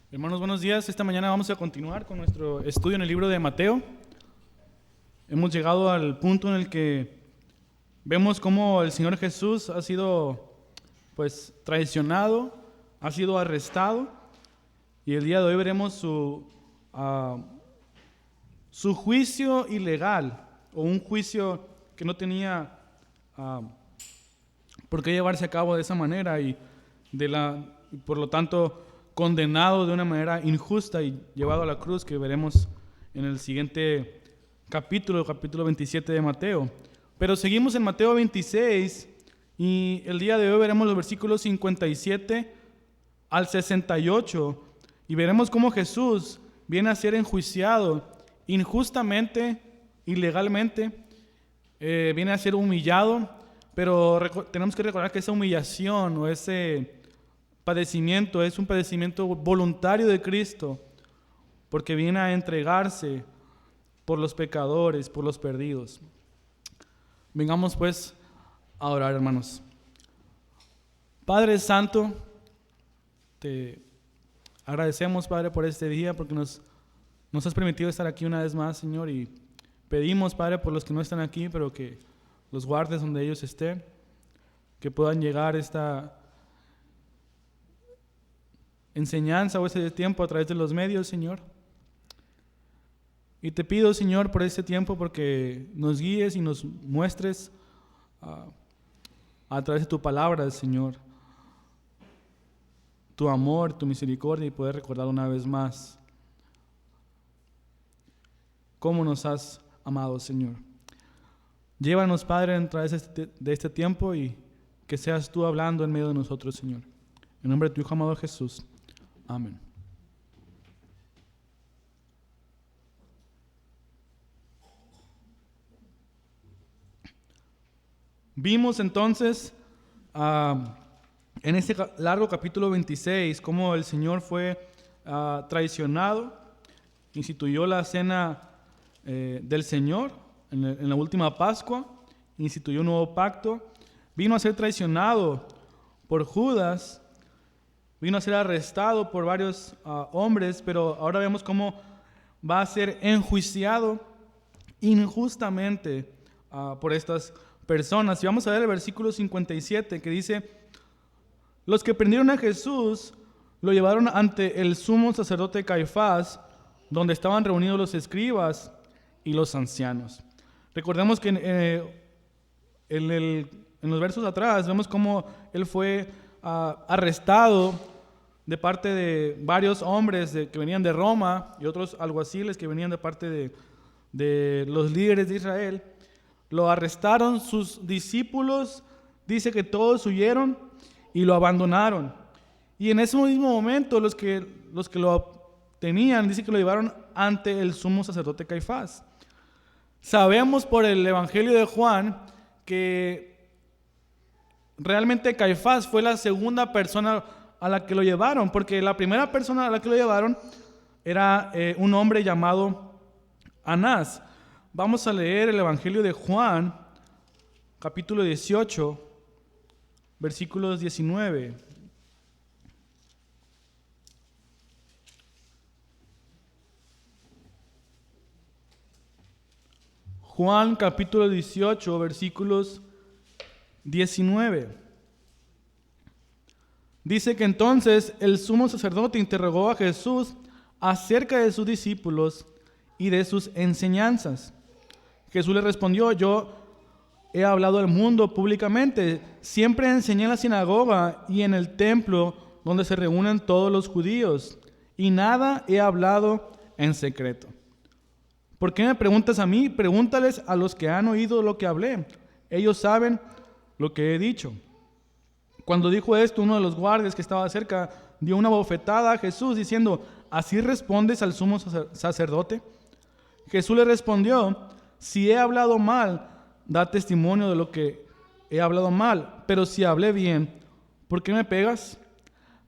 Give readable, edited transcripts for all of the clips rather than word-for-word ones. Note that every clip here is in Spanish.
Hermanos, buenos días. Esta mañana vamos a continuar con nuestro estudio en el libro de Mateo. Hemos llegado al punto en el que vemos cómo el Señor Jesús ha sido traicionado, ha sido arrestado, y el día de hoy veremos su juicio ilegal, o un juicio que no tenía por qué llevarse a cabo de esa manera, y por lo tanto condenado de una manera injusta y llevado a la cruz, que veremos en el siguiente capítulo 27 de Mateo. Pero seguimos en Mateo 26 y el día de hoy veremos los versículos 57 al 68 y veremos cómo Jesús viene a ser enjuiciado injustamente, ilegalmente, viene a ser humillado, pero tenemos que recordar que esa humillación o ese padecimiento es un padecimiento voluntario de Cristo, porque viene a entregarse por los pecadores, por los perdidos. Vengamos pues a orar, hermanos. Padre Santo, te agradecemos, Padre, por este día, porque nos has permitido estar aquí una vez más, Señor, y pedimos, Padre, por los que no están aquí, pero que los guardes donde ellos estén, que puedan llegar esta enseñanza o ese tiempo a través de los medios, Señor. Y te pido, Señor, por este tiempo, porque nos guíes y nos muestres a través de tu palabra, Señor, tu amor, tu misericordia, y poder recordar una vez más cómo nos has amado, Señor. Llévanos, Padre, a través de este tiempo, y que seas tú hablando en medio de nosotros, Señor. En nombre de tu Hijo amado Jesús. Amén. Vimos entonces en este largo capítulo 26 cómo el Señor fue traicionado, instituyó la cena del Señor en la última Pascua, instituyó un nuevo pacto, vino a ser traicionado por Judas, vino a ser arrestado por varios hombres, pero ahora vemos cómo va a ser enjuiciado injustamente por estas personas. Y vamos a ver el versículo 57 que dice: los que prendieron a Jesús lo llevaron ante el sumo sacerdote Caifás, donde estaban reunidos los escribas y los ancianos. Recordemos que en los versos atrás vemos cómo él fue arrestado de parte de varios hombres que venían de Roma y otros alguaciles que venían de parte de los líderes de Israel. Lo arrestaron, sus discípulos, dice que todos huyeron y lo abandonaron. Y en ese mismo momento los que lo tenían, dice que lo llevaron ante el sumo sacerdote Caifás. Sabemos por el Evangelio de Juan que realmente Caifás fue la segunda persona a la que lo llevaron, porque la primera persona a la que lo llevaron era un hombre llamado Anás. Vamos a leer el Evangelio de Juan, capítulo 18, versículos 19. Juan, capítulo 18, versículos 19. Dice que entonces el sumo sacerdote interrogó a Jesús acerca de sus discípulos y de sus enseñanzas. Jesús le respondió: yo he hablado al mundo públicamente, siempre enseñé en la sinagoga y en el templo donde se reúnen todos los judíos, y nada he hablado en secreto. ¿Por qué me preguntas a mí? Pregúntales a los que han oído lo que hablé. Ellos saben lo que he dicho. Cuando dijo esto, uno de los guardias que estaba cerca dio una bofetada a Jesús diciendo: ¿así respondes al sumo sacerdote? Jesús le respondió: si he hablado mal, da testimonio de lo que he hablado mal, pero si hablé bien, ¿por qué me pegas?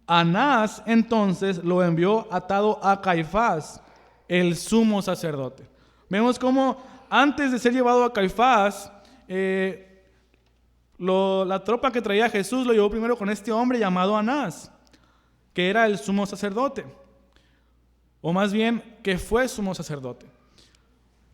Anás entonces lo envió atado a Caifás, el sumo sacerdote. Vemos cómo antes de ser llevado a Caifás, la tropa que traía a Jesús lo llevó primero con este hombre llamado Anás, que era el sumo sacerdote. o más bien que fue sumo sacerdote.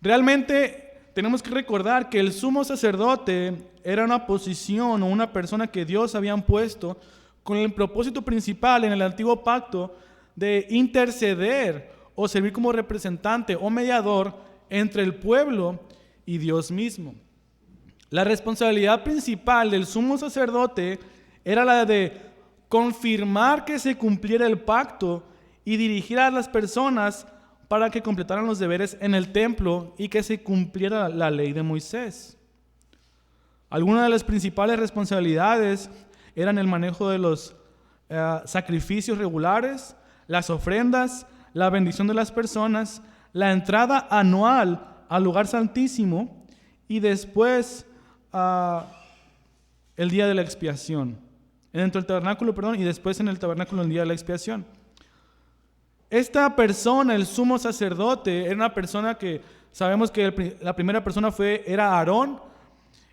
Realmente tenemos que recordar que el sumo sacerdote era una posición o una persona que Dios había puesto con el propósito principal en el antiguo pacto de interceder o servir como representante o mediador entre el pueblo y Dios mismo. La responsabilidad principal del sumo sacerdote era la de confirmar que se cumpliera el pacto y dirigir a las personas para que completaran los deberes en el templo y que se cumpliera la ley de Moisés. Algunas de las principales responsabilidades eran el manejo de los sacrificios regulares, las ofrendas, la bendición de las personas, la entrada anual al lugar santísimo y después el día de la expiación. Dentro del tabernáculo, y después en el tabernáculo el día de la expiación. Esta persona, el sumo sacerdote, era una persona que sabemos que la primera persona era Aarón,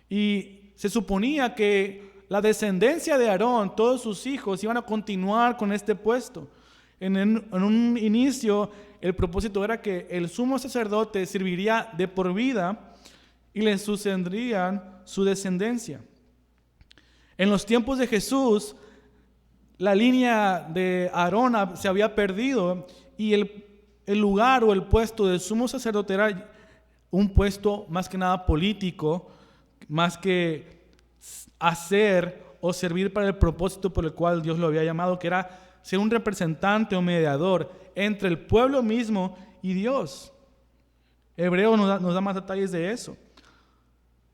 y se suponía que la descendencia de Aarón, todos sus hijos, iban a continuar con este puesto. En un inicio, el propósito era que el sumo sacerdote serviría de por vida y le sucederían su descendencia. En los tiempos de Jesús, la línea de Aarón se había perdido y el lugar o el puesto del sumo sacerdote era un puesto más que nada político, más que hacer o servir para el propósito por el cual Dios lo había llamado, que era ser un representante o mediador entre el pueblo mismo y Dios. Hebreo nos da más detalles de eso.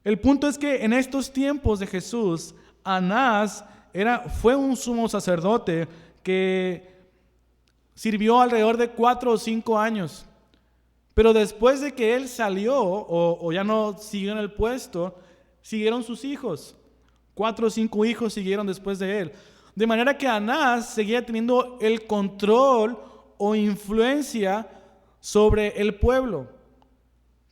El punto es que en estos tiempos de Jesús, Anás fue un sumo sacerdote que sirvió alrededor de 4 o 5 años. Pero después de que él salió o ya no siguió en el puesto, siguieron sus hijos. 4 o 5 hijos siguieron después de él. De manera que Anás seguía teniendo el control o influencia sobre el pueblo.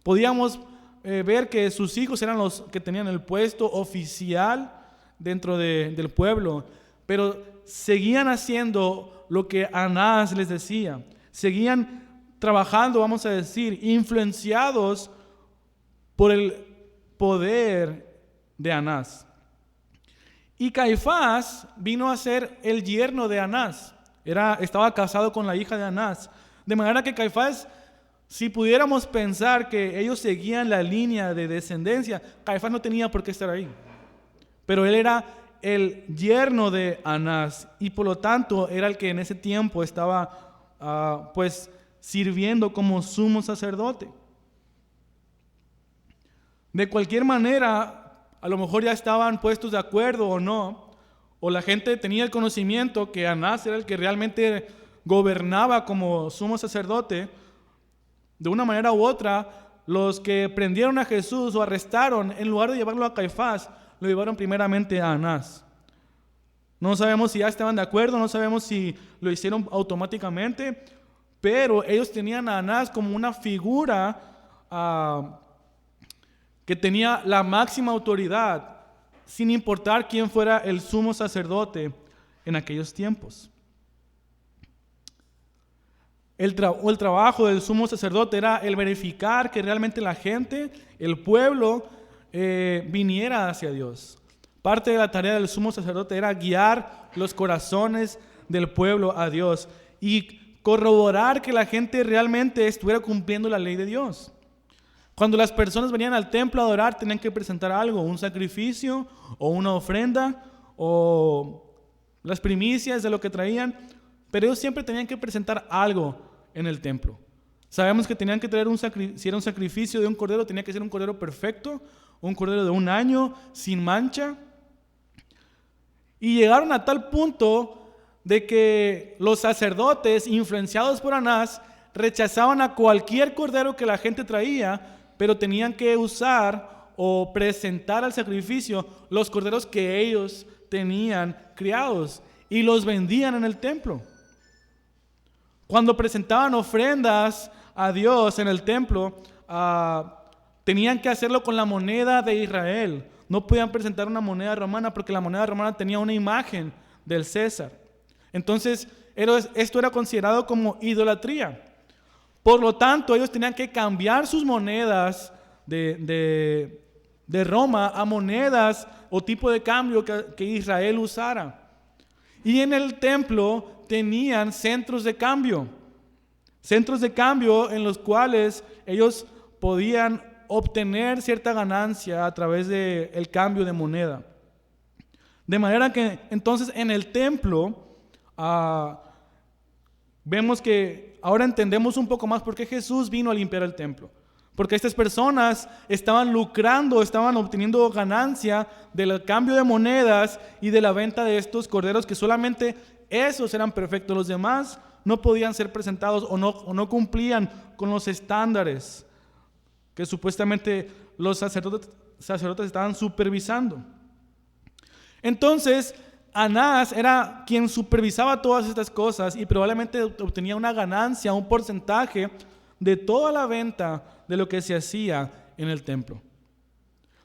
Podíamos ver que sus hijos eran los que tenían el puesto oficial dentro del pueblo, pero seguían haciendo lo que Anás les decía. Seguían trabajando, vamos a decir, influenciados por el poder de Anás. Y Caifás vino a ser el yerno de Anás. Estaba casado con la hija de Anás. De manera que Caifás, si pudiéramos pensar que ellos seguían la línea de descendencia, Caifás no tenía por qué estar ahí. Pero él era el yerno de Anás y por lo tanto era el que en ese tiempo estaba sirviendo como sumo sacerdote. De cualquier manera, a lo mejor ya estaban puestos de acuerdo o no, o la gente tenía el conocimiento que Anás era el que realmente gobernaba como sumo sacerdote. De una manera u otra, los que prendieron a Jesús o arrestaron, en lugar de llevarlo a Caifás, lo llevaron primeramente a Anás. No sabemos si ya estaban de acuerdo, no sabemos si lo hicieron automáticamente, pero ellos tenían a Anás como una figura que tenía la máxima autoridad, sin importar quién fuera el sumo sacerdote en aquellos tiempos. El trabajo del sumo sacerdote era el verificar que realmente la gente, el pueblo, viniera hacia Dios. Parte de la tarea del sumo sacerdote era guiar los corazones del pueblo a Dios y corroborar que la gente realmente estuviera cumpliendo la ley de Dios. Cuando las personas venían al templo a adorar, tenían que presentar algo, un sacrificio o una ofrenda o las primicias de lo que traían, pero ellos siempre tenían que presentar algo en el templo. Sabemos que tenían que traer si era un sacrificio de un cordero, tenía que ser un cordero perfecto, un cordero de 1 año, sin mancha. Y llegaron a tal punto de que los sacerdotes, influenciados por Anás, rechazaban a cualquier cordero que la gente traía, pero tenían que usar o presentar al sacrificio los corderos que ellos tenían criados y los vendían en el templo. Cuando presentaban ofrendas a Dios en el templo, tenían que hacerlo con la moneda de Israel. No podían presentar una moneda romana porque la moneda romana tenía una imagen del César. Entonces, esto era considerado como idolatría. Por lo tanto, ellos tenían que cambiar sus monedas de Roma a monedas o tipo de cambio que Israel usara. Y en el templo tenían centros de cambio en los cuales ellos podían obtener cierta ganancia a través del cambio de moneda. De manera que entonces en el templo vemos que ahora entendemos un poco más por qué Jesús vino a limpiar el templo. Porque estas personas estaban lucrando, estaban obteniendo ganancia del cambio de monedas y de la venta de estos corderos, que solamente esos eran perfectos. Los demás no podían ser presentados o no cumplían con los estándares que supuestamente los sacerdotes estaban supervisando. Entonces, Anás era quien supervisaba todas estas cosas y probablemente obtenía una ganancia, un porcentaje de toda la venta de lo que se hacía en el templo.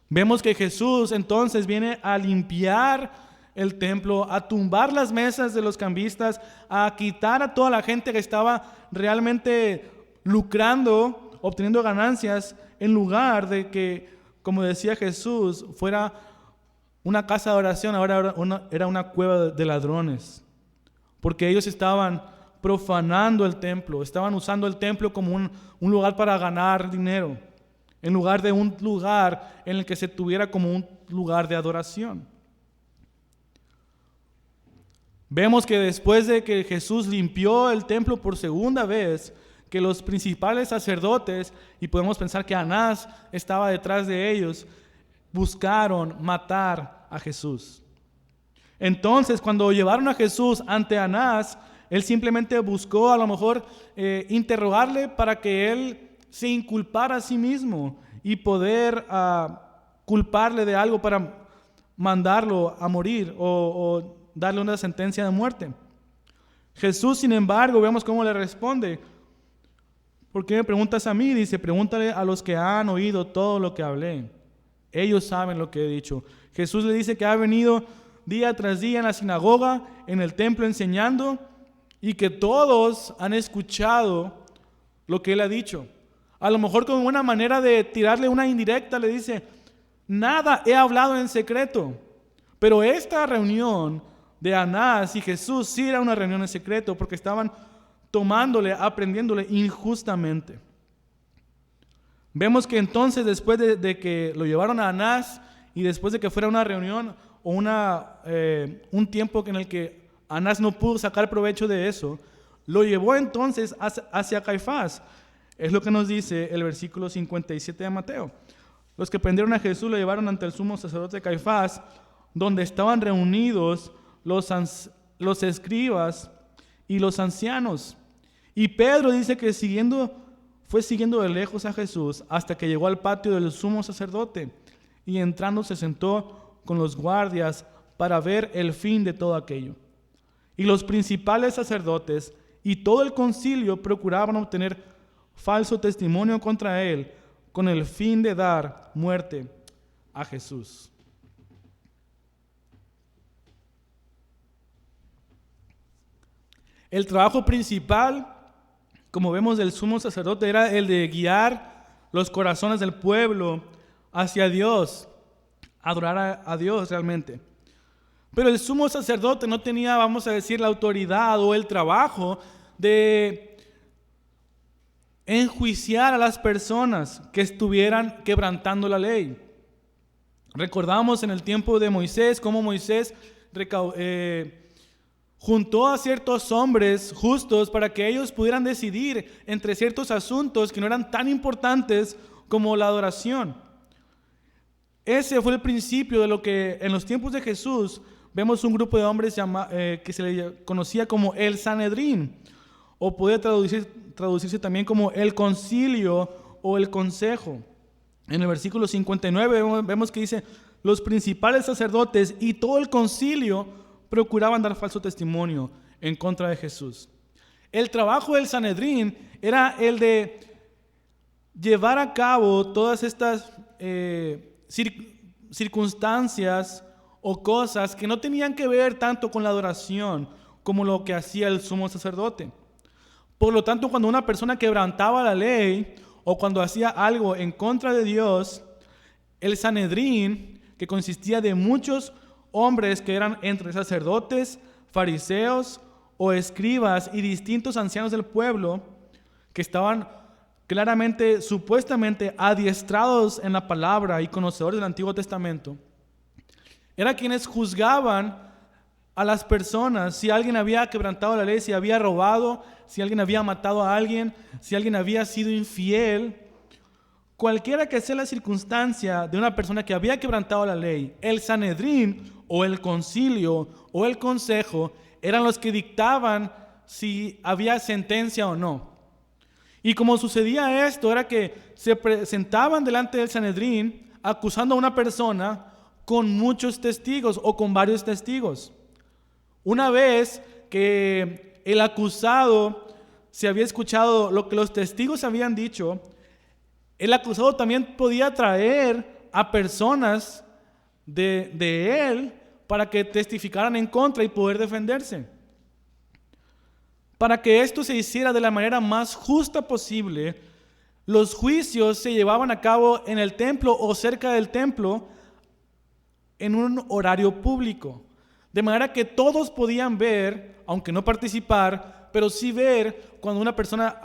Vemos que Jesús entonces viene a limpiar el templo, a tumbar las mesas de los cambistas, a quitar a toda la gente que estaba realmente lucrando, obteniendo ganancias, en lugar de que, como decía Jesús, fuera una casa de oración, ahora era una cueva de ladrones, porque ellos estaban profanando el templo, estaban usando el templo como un lugar para ganar dinero, en lugar de un lugar en el que se tuviera como un lugar de adoración. Vemos que después de que Jesús limpió el templo por segunda vez, que los principales sacerdotes, y podemos pensar que Anás estaba detrás de ellos, buscaron matar a Jesús. Entonces, cuando llevaron a Jesús ante Anás, él simplemente buscó a lo mejor interrogarle para que él se inculpara a sí mismo y poder culparle de algo para mandarlo a morir o darle una sentencia de muerte. Jesús, sin embargo, vemos cómo le responde. ¿Por qué me preguntas a mí? Dice, pregúntale a los que han oído todo lo que hablé. Ellos saben lo que he dicho. Jesús le dice que ha venido día tras día en la sinagoga, en el templo enseñando, y que todos han escuchado lo que él ha dicho. A lo mejor como una manera de tirarle una indirecta le dice, nada he hablado en secreto. Pero esta reunión de Anás y Jesús sí era una reunión en secreto, porque estaban tomándole, aprendiéndole injustamente. Vemos que entonces después de que lo llevaron a Anás y después de que fuera una reunión o un tiempo en el que Anás no pudo sacar provecho de eso, lo llevó entonces hacia Caifás. Es lo que nos dice el versículo 57 de Mateo. Los que prendieron a Jesús lo llevaron ante el sumo sacerdote Caifás, donde estaban reunidos los escribas y los ancianos. Y Pedro dice que fue siguiendo de lejos a Jesús hasta que llegó al patio del sumo sacerdote, y entrando se sentó con los guardias para ver el fin de todo aquello. Y los principales sacerdotes y todo el concilio procuraban obtener falso testimonio contra él, con el fin de dar muerte a Jesús. El trabajo principal, como vemos, del sumo sacerdote era el de guiar los corazones del pueblo hacia Dios, adorar a Dios realmente. Pero el sumo sacerdote no tenía, vamos a decir, la autoridad o el trabajo de enjuiciar a las personas que estuvieran quebrantando la ley. Recordamos en el tiempo de Moisés cómo Moisés juntó a ciertos hombres justos para que ellos pudieran decidir entre ciertos asuntos que no eran tan importantes como la adoración. Ese fue el principio de lo que en los tiempos de Jesús vemos un grupo de hombres que se le conocía como el Sanedrín, o puede traducirse también como el concilio o el consejo. En el versículo 59 vemos que dice, los principales sacerdotes y todo el concilio procuraban dar falso testimonio en contra de Jesús. El trabajo del Sanedrín era el de llevar a cabo todas estas circunstancias o cosas que no tenían que ver tanto con la adoración como lo que hacía el sumo sacerdote. Por lo tanto, cuando una persona quebrantaba la ley o cuando hacía algo en contra de Dios, el Sanedrín, que consistía de muchos hombres que eran entre sacerdotes, fariseos o escribas y distintos ancianos del pueblo, que estaban claramente, supuestamente adiestrados en la palabra y conocedores del Antiguo Testamento, eran quienes juzgaban a las personas si alguien había quebrantado la ley, si había robado, si alguien había matado a alguien, si alguien había sido infiel. Cualquiera que sea la circunstancia de una persona que había quebrantado la ley, el Sanedrín o el concilio o el consejo eran los que dictaban si había sentencia o no. Y como sucedía esto, era que se presentaban delante del Sanedrín acusando a una persona con muchos testigos o con varios testigos. Una vez que el acusado se había escuchado lo que los testigos habían dicho, el acusado también podía traer a personas de él para que testificaran en contra y poder defenderse. Para que esto se hiciera de la manera más justa posible, los juicios se llevaban a cabo en el templo o cerca del templo en un horario público. De manera que todos podían ver, aunque no participar, pero sí ver cuando una persona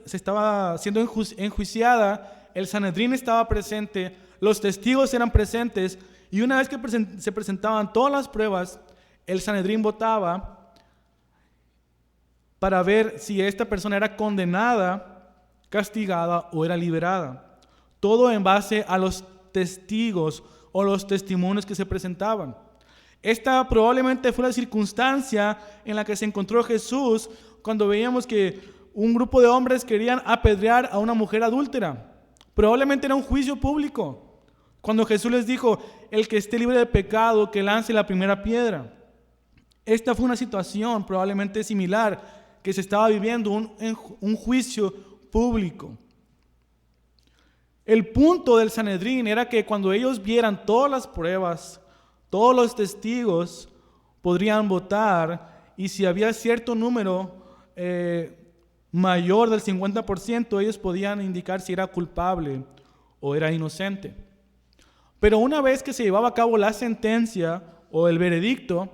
se estaba siendo enjuiciada, el Sanedrín estaba presente, los testigos eran presentes, y una vez que se presentaban todas las pruebas, el Sanedrín votaba para ver si esta persona era condenada, castigada o era liberada. Todo en base a los testigos o los testimonios que se presentaban. Esta probablemente fue la circunstancia en la que se encontró Jesús cuando veíamos que un grupo de hombres querían apedrear a una mujer adúltera. Probablemente era un juicio público. Cuando Jesús les dijo, el que esté libre de pecado, que lance la primera piedra. Esta fue una situación probablemente similar que se estaba viviendo, un juicio público. El punto del Sanedrín era que cuando ellos vieran todas las pruebas, todos los testigos podrían votar, y si había cierto número mayor del 50%, ellos podían indicar si era culpable o era inocente. Pero una vez que se llevaba a cabo la sentencia o el veredicto,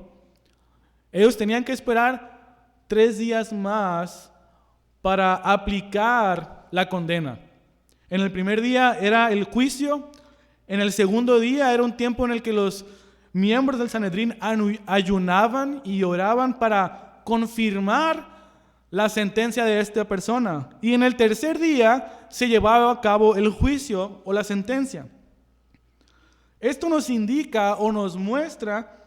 ellos tenían que esperar 3 días más para aplicar la condena. En el primer día era el juicio, en el segundo día era un tiempo en el que los miembros del Sanedrín ayunaban y oraban para confirmar la sentencia de esta persona. Y en el tercer día se llevaba a cabo el juicio o la sentencia. Esto nos indica o nos muestra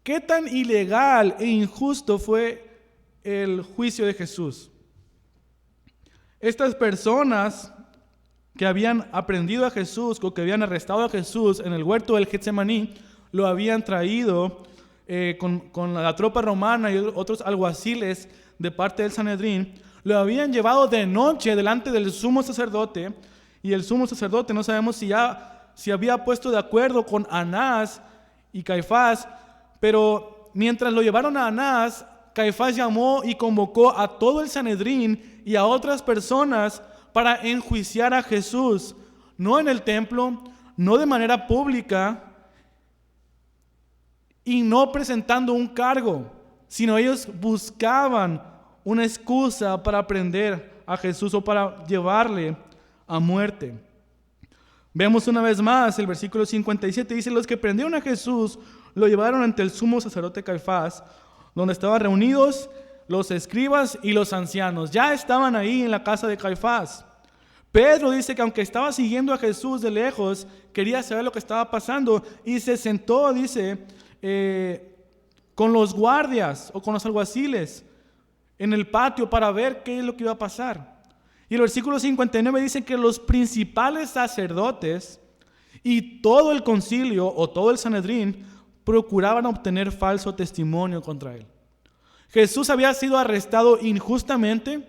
qué tan ilegal e injusto fue el juicio de Jesús. Estas personas que habían aprendido a Jesús, o que habían arrestado a Jesús en el huerto del Getsemaní, lo habían traído con la tropa romana y otros alguaciles de parte del Sanedrín, lo habían llevado de noche delante del sumo sacerdote, y el sumo sacerdote no sabemos si había puesto de acuerdo con Anás y Caifás, pero mientras lo llevaron a Anás, Caifás llamó y convocó a todo el Sanedrín y a otras personas para enjuiciar a Jesús, no en el templo, no de manera pública y no presentando un cargo, sino ellos buscaban una excusa para prender a Jesús o para llevarle a muerte. Vemos una vez más el versículo 57, dice: los que prendieron a Jesús lo llevaron ante el sumo sacerdote Caifás, donde estaban reunidos los escribas y los ancianos. Ya estaban ahí en la casa de Caifás. Pedro dice que aunque estaba siguiendo a Jesús de lejos, quería saber lo que estaba pasando y se sentó, dice, con los guardias o con los alguaciles en el patio para ver qué es lo que iba a pasar. Y el versículo 59 dice que los principales sacerdotes y todo el concilio o todo el Sanedrín procuraban obtener falso testimonio contra él. Jesús había sido arrestado injustamente,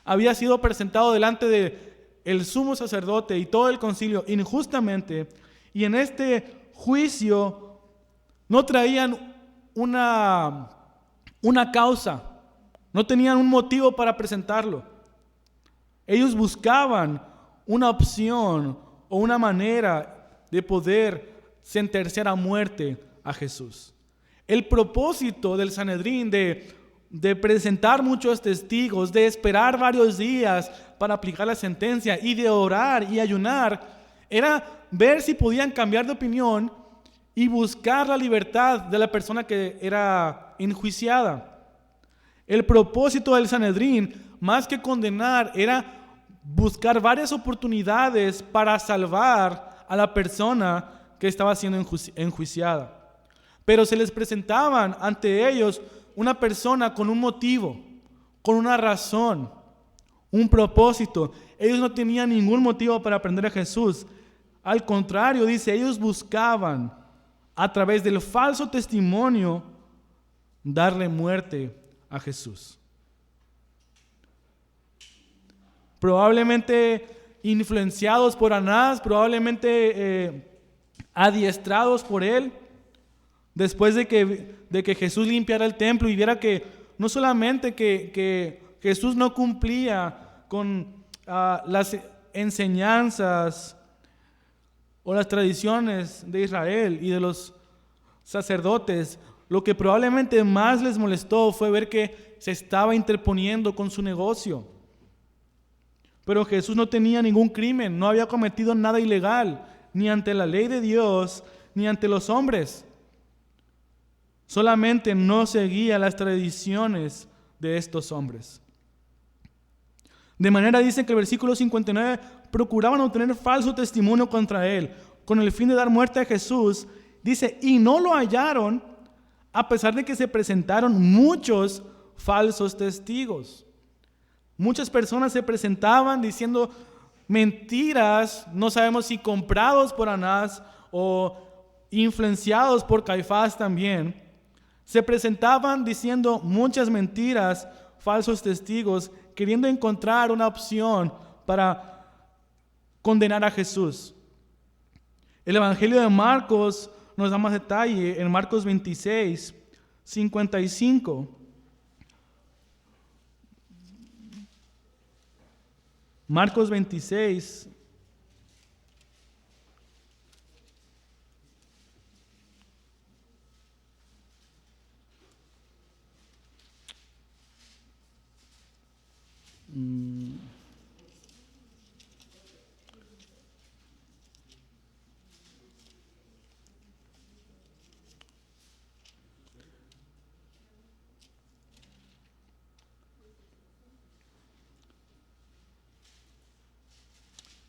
había sido presentado delante de el sumo sacerdote y todo el concilio injustamente, y en este juicio no traían una causa, No tenían un motivo para presentarlo. Ellos buscaban una opción o una manera de poder sentenciar a muerte a Jesús. El propósito del Sanedrín de presentar muchos testigos, de esperar varios días para aplicar la sentencia y de orar y ayunar, era ver si podían cambiar de opinión y buscar la libertad de la persona que era enjuiciada. El propósito del Sanedrín, más que condenar, era buscar varias oportunidades para salvar a la persona que estaba siendo enjuiciada. Pero se les presentaban ante ellos una persona con un motivo, con una razón, un propósito. Ellos no tenían ningún motivo para prender a Jesús. Al contrario, dice, ellos buscaban a través del falso testimonio darle muerte a Jesús. Probablemente influenciados por Anás, probablemente adiestrados por él, después de que Jesús limpiara el templo y viera que no solamente que Jesús no cumplía con las enseñanzas o las tradiciones de Israel y de los sacerdotes, lo que probablemente más les molestó fue ver que se estaba interponiendo con su negocio. Pero Jesús no tenía ningún crimen, no había cometido nada ilegal, ni ante la ley de Dios, ni ante los hombres. Solamente no seguía las tradiciones de estos hombres. De manera, dice que el versículo 59, procuraban obtener falso testimonio contra él, con el fin de dar muerte a Jesús. Dice, y no lo hallaron, a pesar de que se presentaron muchos falsos testigos. Muchas personas se presentaban diciendo mentiras, no sabemos si comprados por Anás o influenciados por Caifás también. Se presentaban diciendo muchas mentiras, falsos testigos, queriendo encontrar una opción para condenar a Jesús. El Evangelio de Marcos nos da más detalle en Marcos 26, 55. Marcos 26,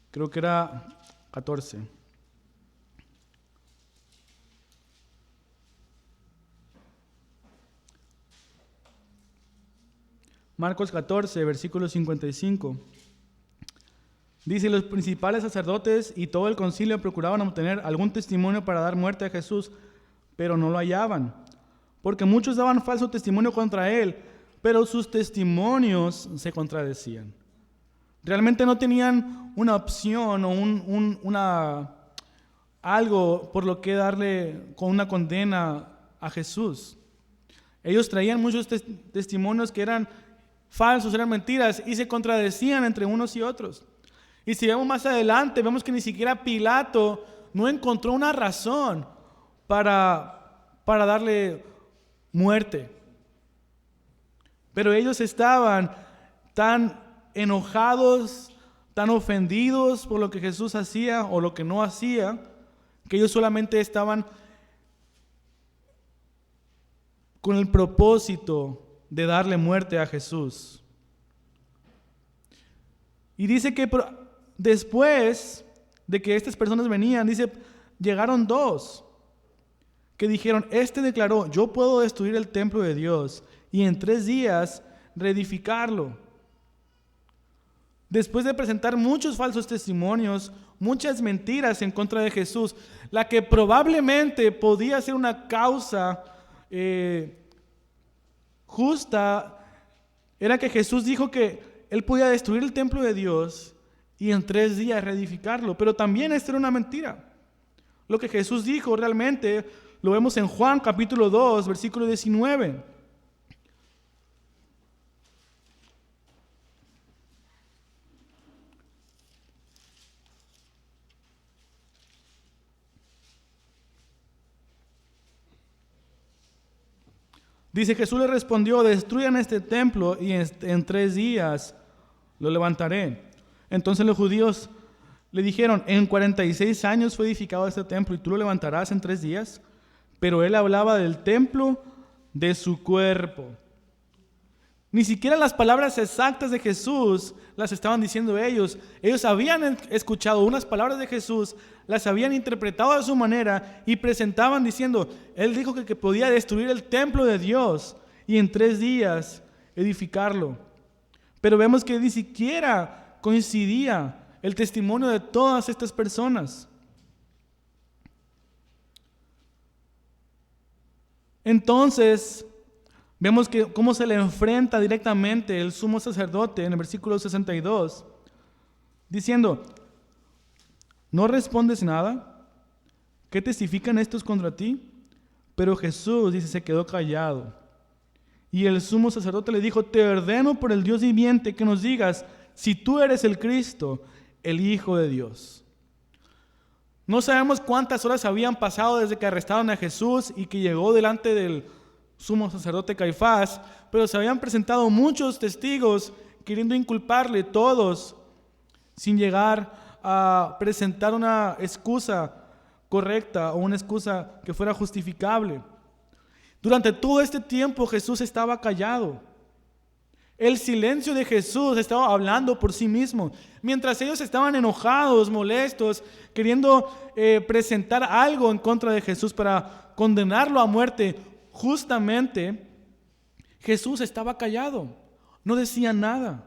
creo que era 14. Marcos 14, versículo 55. Dice, los principales sacerdotes y todo el concilio procuraban obtener algún testimonio para dar muerte a Jesús, pero no lo hallaban, porque muchos daban falso testimonio contra él, pero sus testimonios se contradecían. Realmente no tenían una opción o algo por lo que darle con una condena a Jesús. Ellos traían muchos testimonios que eran falsos, eran mentiras y se contradecían entre unos y otros. Y si vemos más adelante, vemos que ni siquiera Pilato no encontró una razón para darle muerte. Pero ellos estaban tan enojados, tan ofendidos por lo que Jesús hacía o lo que no hacía, que ellos solamente estaban con el propósito de darle muerte a Jesús. Y dice que después de que estas personas venían, dice, llegaron dos que dijeron, este declaró, yo puedo destruir el templo de Dios y en 3 días reedificarlo. Después de presentar muchos falsos testimonios, muchas mentiras en contra de Jesús, la que probablemente podía ser una causa justa, era que Jesús dijo que él podía destruir el templo de Dios y en 3 días reedificarlo. Pero también esto era una mentira. Lo que Jesús dijo realmente lo vemos en Juan capítulo 2, versículo 19. Dice, Jesús le respondió, destruyan este templo y en 3 días lo levantaré. Entonces los judíos le dijeron, en 46 años fue edificado este templo y tú lo levantarás en 3 días. Pero él hablaba del templo de su cuerpo. Ni siquiera las palabras exactas de Jesús las estaban diciendo ellos. Ellos habían escuchado unas palabras de Jesús, las habían interpretado a su manera y presentaban diciendo, él dijo que podía destruir el templo de Dios y en 3 días edificarlo. Pero vemos que ni siquiera coincidía el testimonio de todas estas personas. Entonces, vemos que cómo se le enfrenta directamente el sumo sacerdote en el versículo 62, diciendo, ¿no respondes nada? ¿Qué testifican estos contra ti? Pero Jesús, dice, se quedó callado. Y el sumo sacerdote le dijo, te ordeno por el Dios viviente que nos digas si tú eres el Cristo, el Hijo de Dios. No sabemos cuántas horas habían pasado desde que arrestaron a Jesús y que llegó delante del sumo sacerdote Caifás, pero se habían presentado muchos testigos queriendo inculparle, todos sin llegar a presentar una excusa correcta o una excusa que fuera justificable. Durante todo este tiempo Jesús estaba callado. El silencio de Jesús estaba hablando por sí mismo. Mientras ellos estaban enojados, molestos, queriendo presentar algo en contra de Jesús para condenarlo a muerte, justamente Jesús estaba callado, no decía nada.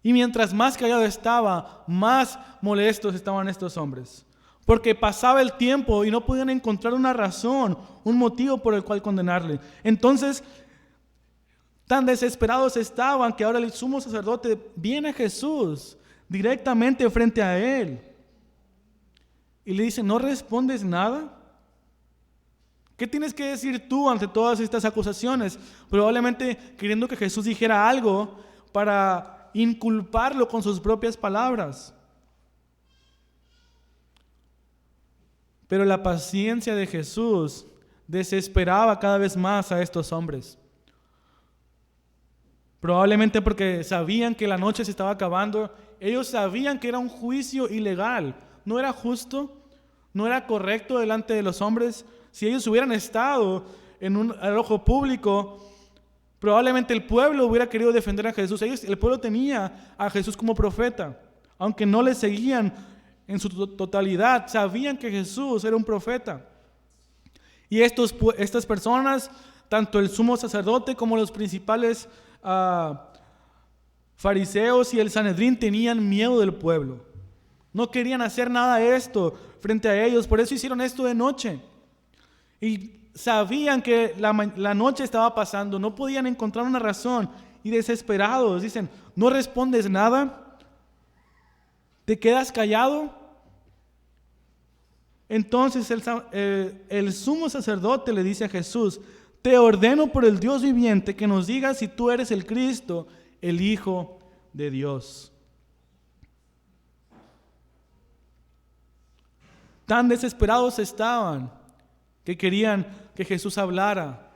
Y mientras más callado estaba, más molestos estaban estos hombres. Porque pasaba el tiempo y no podían encontrar una razón, un motivo por el cual condenarle. Entonces, tan desesperados estaban que ahora el sumo sacerdote viene a Jesús directamente frente a él. Y le dice, ¿no respondes nada? ¿Qué tienes que decir tú ante todas estas acusaciones? Probablemente queriendo que Jesús dijera algo para inculparlo con sus propias palabras. Pero la paciencia de Jesús desesperaba cada vez más a estos hombres. Probablemente porque sabían que la noche se estaba acabando. Ellos sabían que era un juicio ilegal. No era justo, no era correcto delante de los hombres. Si ellos hubieran estado en un ojo público, probablemente el pueblo hubiera querido defender a Jesús. El pueblo tenía a Jesús como profeta. Aunque no le seguían en su totalidad, sabían que Jesús era un profeta. Y estas personas, tanto el sumo sacerdote como los principales fariseos y el Sanedrín, tenían miedo del pueblo. No querían hacer nada de esto frente a ellos, por eso hicieron esto de noche. Y sabían que la noche estaba pasando, no podían encontrar una razón y desesperados dicen, ¿no respondes nada? ¿Te quedas callado? Entonces el sumo sacerdote le dice a Jesús, te ordeno por el Dios viviente que nos digas si tú eres el Cristo, el Hijo de Dios. Tan desesperados estaban que querían que Jesús hablara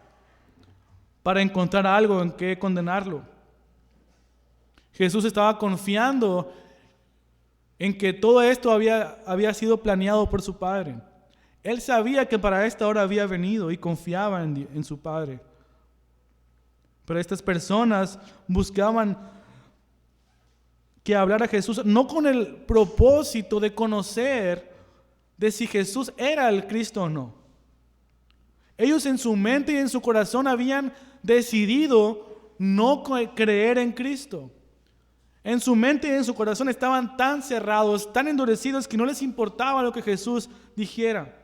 para encontrar algo en que condenarlo. Jesús estaba confiando en que todo esto había sido planeado por su Padre. Él sabía que para esta hora había venido y confiaba en su Padre. Pero estas personas buscaban que hablara Jesús no con el propósito de conocer de si Jesús era el Cristo o no. Ellos en su mente y en su corazón habían decidido no creer en Cristo. En su mente y en su corazón estaban tan cerrados, tan endurecidos que no les importaba lo que Jesús dijera.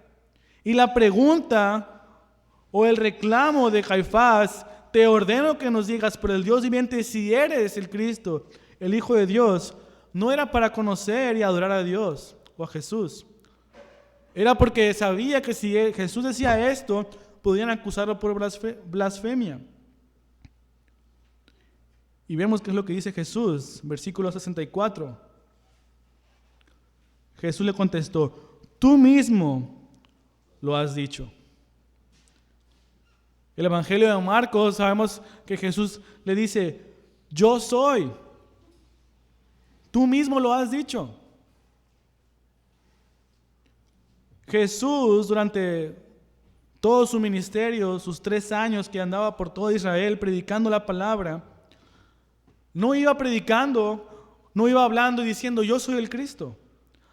Y la pregunta o el reclamo de Caifás, te ordeno que nos digas por el Dios viviente si eres el Cristo, el Hijo de Dios, no era para conocer y adorar a Dios o a Jesús. Era porque sabía que si Jesús decía esto, podían acusarlo por blasfemia. Y vemos qué es lo que dice Jesús, versículo 64. Jesús le contestó, tú mismo lo has dicho. El Evangelio de Marcos, sabemos que Jesús le dice, yo soy. Tú mismo lo has dicho. Jesús, durante todo su ministerio, sus 3 años que andaba por todo Israel predicando la palabra, no iba predicando, no iba hablando y diciendo, yo soy el Cristo.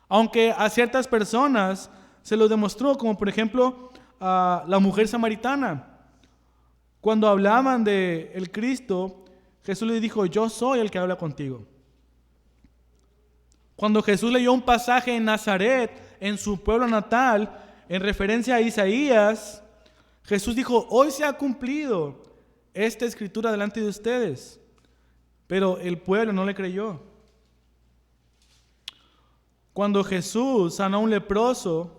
Aunque a ciertas personas se lo demostró, como por ejemplo a la mujer samaritana. Cuando hablaban de el Cristo, Jesús le dijo, yo soy el que habla contigo. Cuando Jesús leyó un pasaje en Nazaret, en su pueblo natal, en referencia a Isaías, Jesús dijo, hoy se ha cumplido esta escritura delante de ustedes. Pero el pueblo no le creyó. Cuando Jesús sanó a un leproso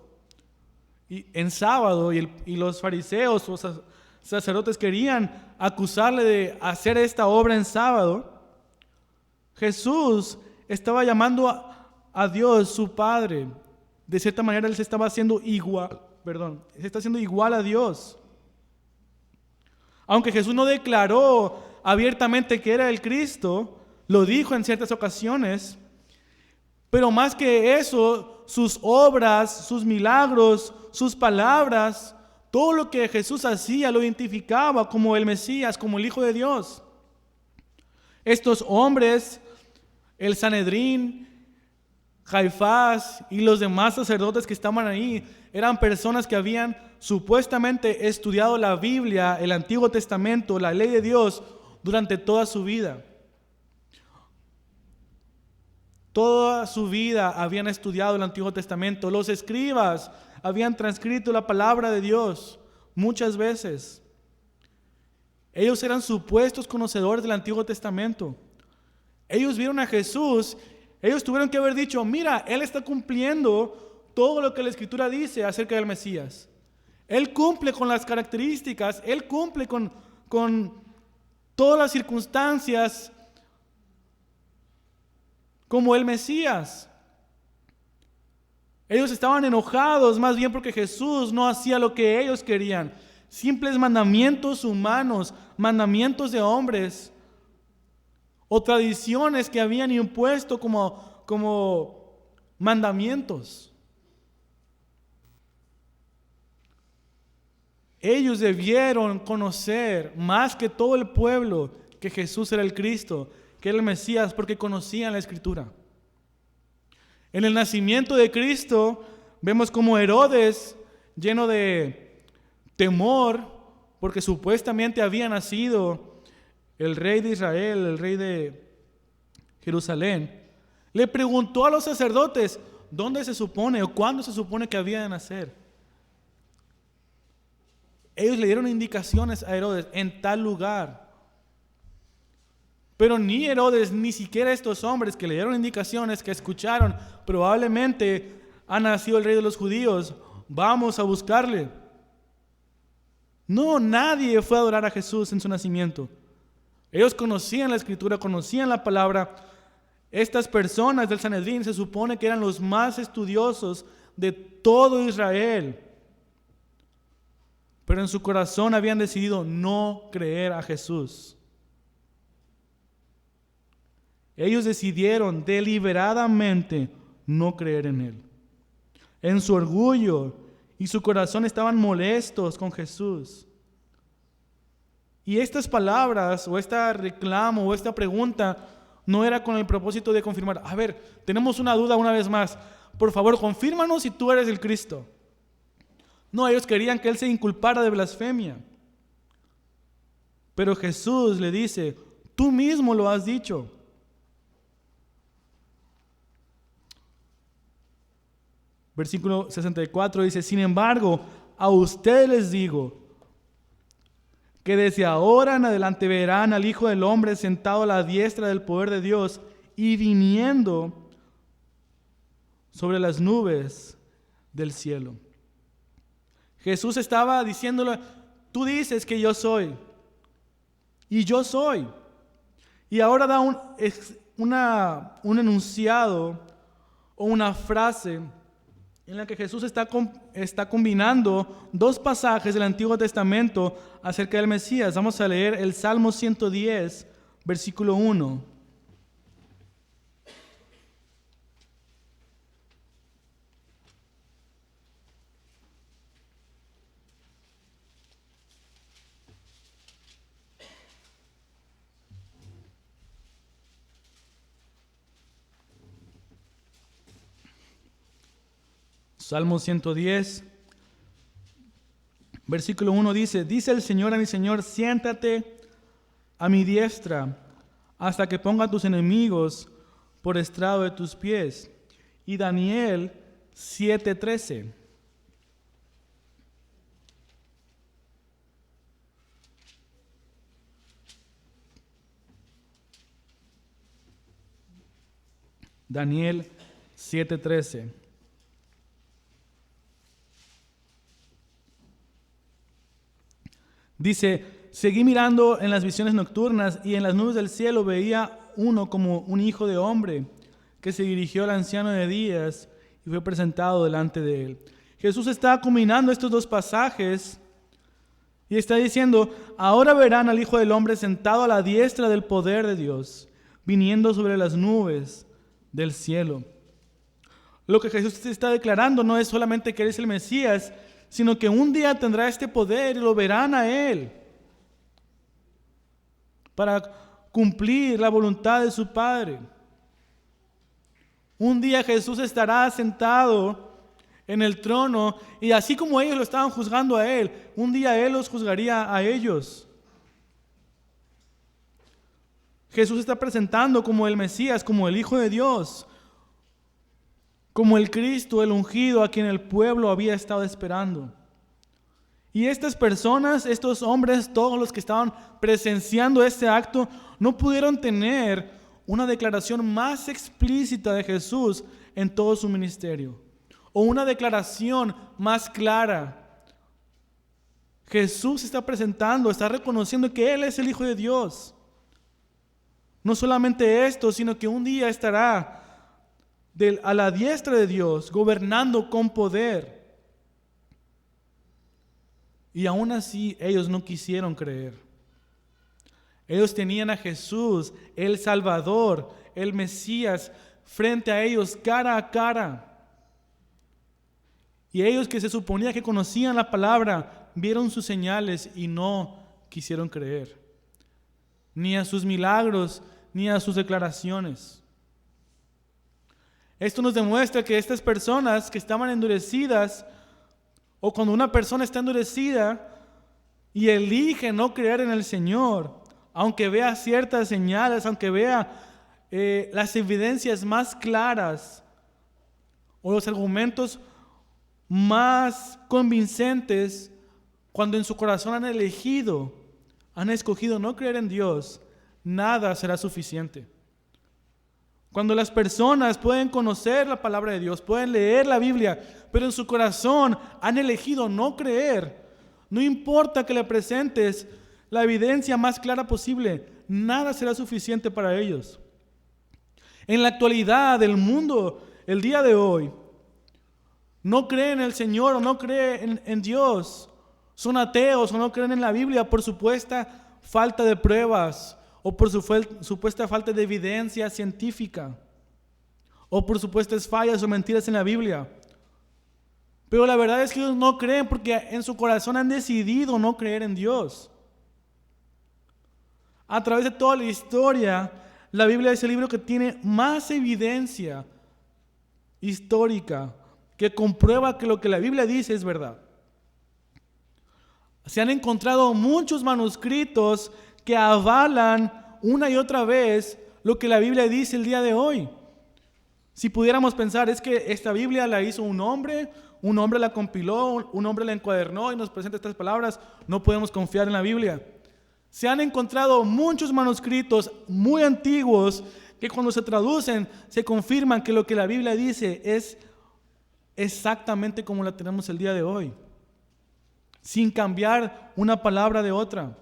en sábado y los fariseos o sacerdotes querían acusarle de hacer esta obra en sábado, Jesús estaba llamando a Dios, su Padre. De cierta manera, Él se estaba haciendo igual, se está haciendo igual a Dios. Aunque Jesús no declaró abiertamente que era el Cristo, lo dijo en ciertas ocasiones, pero más que eso, sus obras, sus milagros, sus palabras, todo lo que Jesús hacía lo identificaba como el Mesías, como el Hijo de Dios. Estos hombres, el Sanedrín, Caifás y los demás sacerdotes que estaban ahí, eran personas que habían supuestamente estudiado la Biblia, el Antiguo Testamento, la ley de Dios durante toda su vida. Toda su vida habían estudiado el Antiguo Testamento. Los escribas habían transcrito la palabra de Dios muchas veces. Ellos eran supuestos conocedores del Antiguo Testamento. Ellos vieron a Jesús. Ellos tuvieron que haber dicho, mira, Él está cumpliendo todo lo que la Escritura dice acerca del Mesías. Él cumple con las características, Él cumple con todas las circunstancias como el Mesías. Ellos estaban enojados más bien porque Jesús no hacía lo que ellos querían. Simples mandamientos humanos, mandamientos de hombres o tradiciones que habían impuesto como mandamientos. Ellos debieron conocer más que todo el pueblo que Jesús era el Cristo, que era el Mesías, porque conocían la Escritura. En el nacimiento de Cristo vemos como Herodes, lleno de temor, porque supuestamente había nacido el rey de Israel, el rey de Jerusalén, le preguntó a los sacerdotes dónde se supone o cuándo se supone que había de nacer. Ellos le dieron indicaciones a Herodes en tal lugar. Pero ni Herodes, ni siquiera estos hombres que le dieron indicaciones, que escucharon, probablemente ha nacido el rey de los judíos, vamos a buscarle. No, nadie fue a adorar a Jesús en su nacimiento. Ellos conocían la Escritura, conocían la palabra. Estas personas del Sanedrín se supone que eran los más estudiosos de todo Israel. Pero en su corazón habían decidido no creer a Jesús. Ellos decidieron deliberadamente no creer en Él. En su orgullo y su corazón estaban molestos con Jesús. Y estas palabras o esta reclamo o esta pregunta no era con el propósito de confirmar, a ver, tenemos una duda una vez más, por favor confírmanos si tú eres el Cristo. No, ellos querían que Él se inculpara de blasfemia. Pero Jesús le dice, tú mismo lo has dicho. Versículo 64 dice, sin embargo, a ustedes les digo que desde ahora en adelante verán al Hijo del Hombre sentado a la diestra del poder de Dios y viniendo sobre las nubes del cielo. Jesús estaba diciéndole, tú dices que yo soy, y yo soy. Y ahora da un enunciado o una frase en la que Jesús está combinando dos pasajes del Antiguo Testamento acerca del Mesías. Vamos a leer el Salmo 110, versículo 1. Salmo 110, versículo 1 dice el Señor a mi Señor, siéntate a mi diestra hasta que ponga a tus enemigos por estrado de tus pies. Y Daniel 7:13. Daniel 7:13. Dice, seguí mirando en las visiones nocturnas y en las nubes del cielo veía uno como un hijo de hombre que se dirigió al anciano de días y fue presentado delante de él. Jesús está combinando estos dos pasajes y está diciendo, ahora verán al Hijo del Hombre sentado a la diestra del poder de Dios, viniendo sobre las nubes del cielo. Lo que Jesús está declarando no es solamente que Él es el Mesías, sino que un día tendrá este poder y lo verán a Él para cumplir la voluntad de su Padre. Un día Jesús estará sentado en el trono y así como ellos lo estaban juzgando a Él, un día Él los juzgaría a ellos. Jesús está presentando como el Mesías, como el Hijo de Dios, como el Cristo, el ungido, a quien el pueblo había estado esperando. Y estas personas, estos hombres, todos los que estaban presenciando este acto, no pudieron tener una declaración más explícita de Jesús en todo su ministerio, o una declaración más clara. Jesús está presentando, está reconociendo que Él es el Hijo de Dios. No solamente esto, sino que un día estará a la diestra de Dios, gobernando con poder. Y aún así ellos no quisieron creer. Ellos tenían a Jesús, el Salvador, el Mesías, frente a ellos, cara a cara. Y ellos que se suponía que conocían la palabra, vieron sus señales y no quisieron creer. Ni a sus milagros, ni a sus declaraciones. Esto nos demuestra que estas personas que estaban endurecidas, o cuando una persona está endurecida y elige no creer en el Señor, aunque vea ciertas señales, aunque vea las evidencias más claras o los argumentos más convincentes, cuando en su corazón han escogido no creer en Dios, nada será suficiente. Cuando las personas pueden conocer la palabra de Dios, pueden leer la Biblia, pero en su corazón han elegido no creer, no importa que le presentes la evidencia más clara posible, nada será suficiente para ellos. En la actualidad del mundo, el día de hoy, no creen en el Señor o no creen en Dios, son ateos o no creen en la Biblia por supuesta falta de pruebas, o por supuesta falta de evidencia científica, o por supuestas fallas o mentiras en la Biblia. Pero la verdad es que ellos no creen porque en su corazón han decidido no creer en Dios. A través de toda la historia, la Biblia es el libro que tiene más evidencia histórica que comprueba que lo que la Biblia dice es verdad. Se han encontrado muchos manuscritos que avalan una y otra vez lo que la Biblia dice el día de hoy. Si pudiéramos pensar, es que esta Biblia la hizo un hombre la compiló, un hombre la encuadernó y nos presenta estas palabras, no podemos confiar en la Biblia. Se han encontrado muchos manuscritos muy antiguos que cuando se traducen se confirman que lo que la Biblia dice es exactamente como la tenemos el día de hoy, sin cambiar una palabra de otra.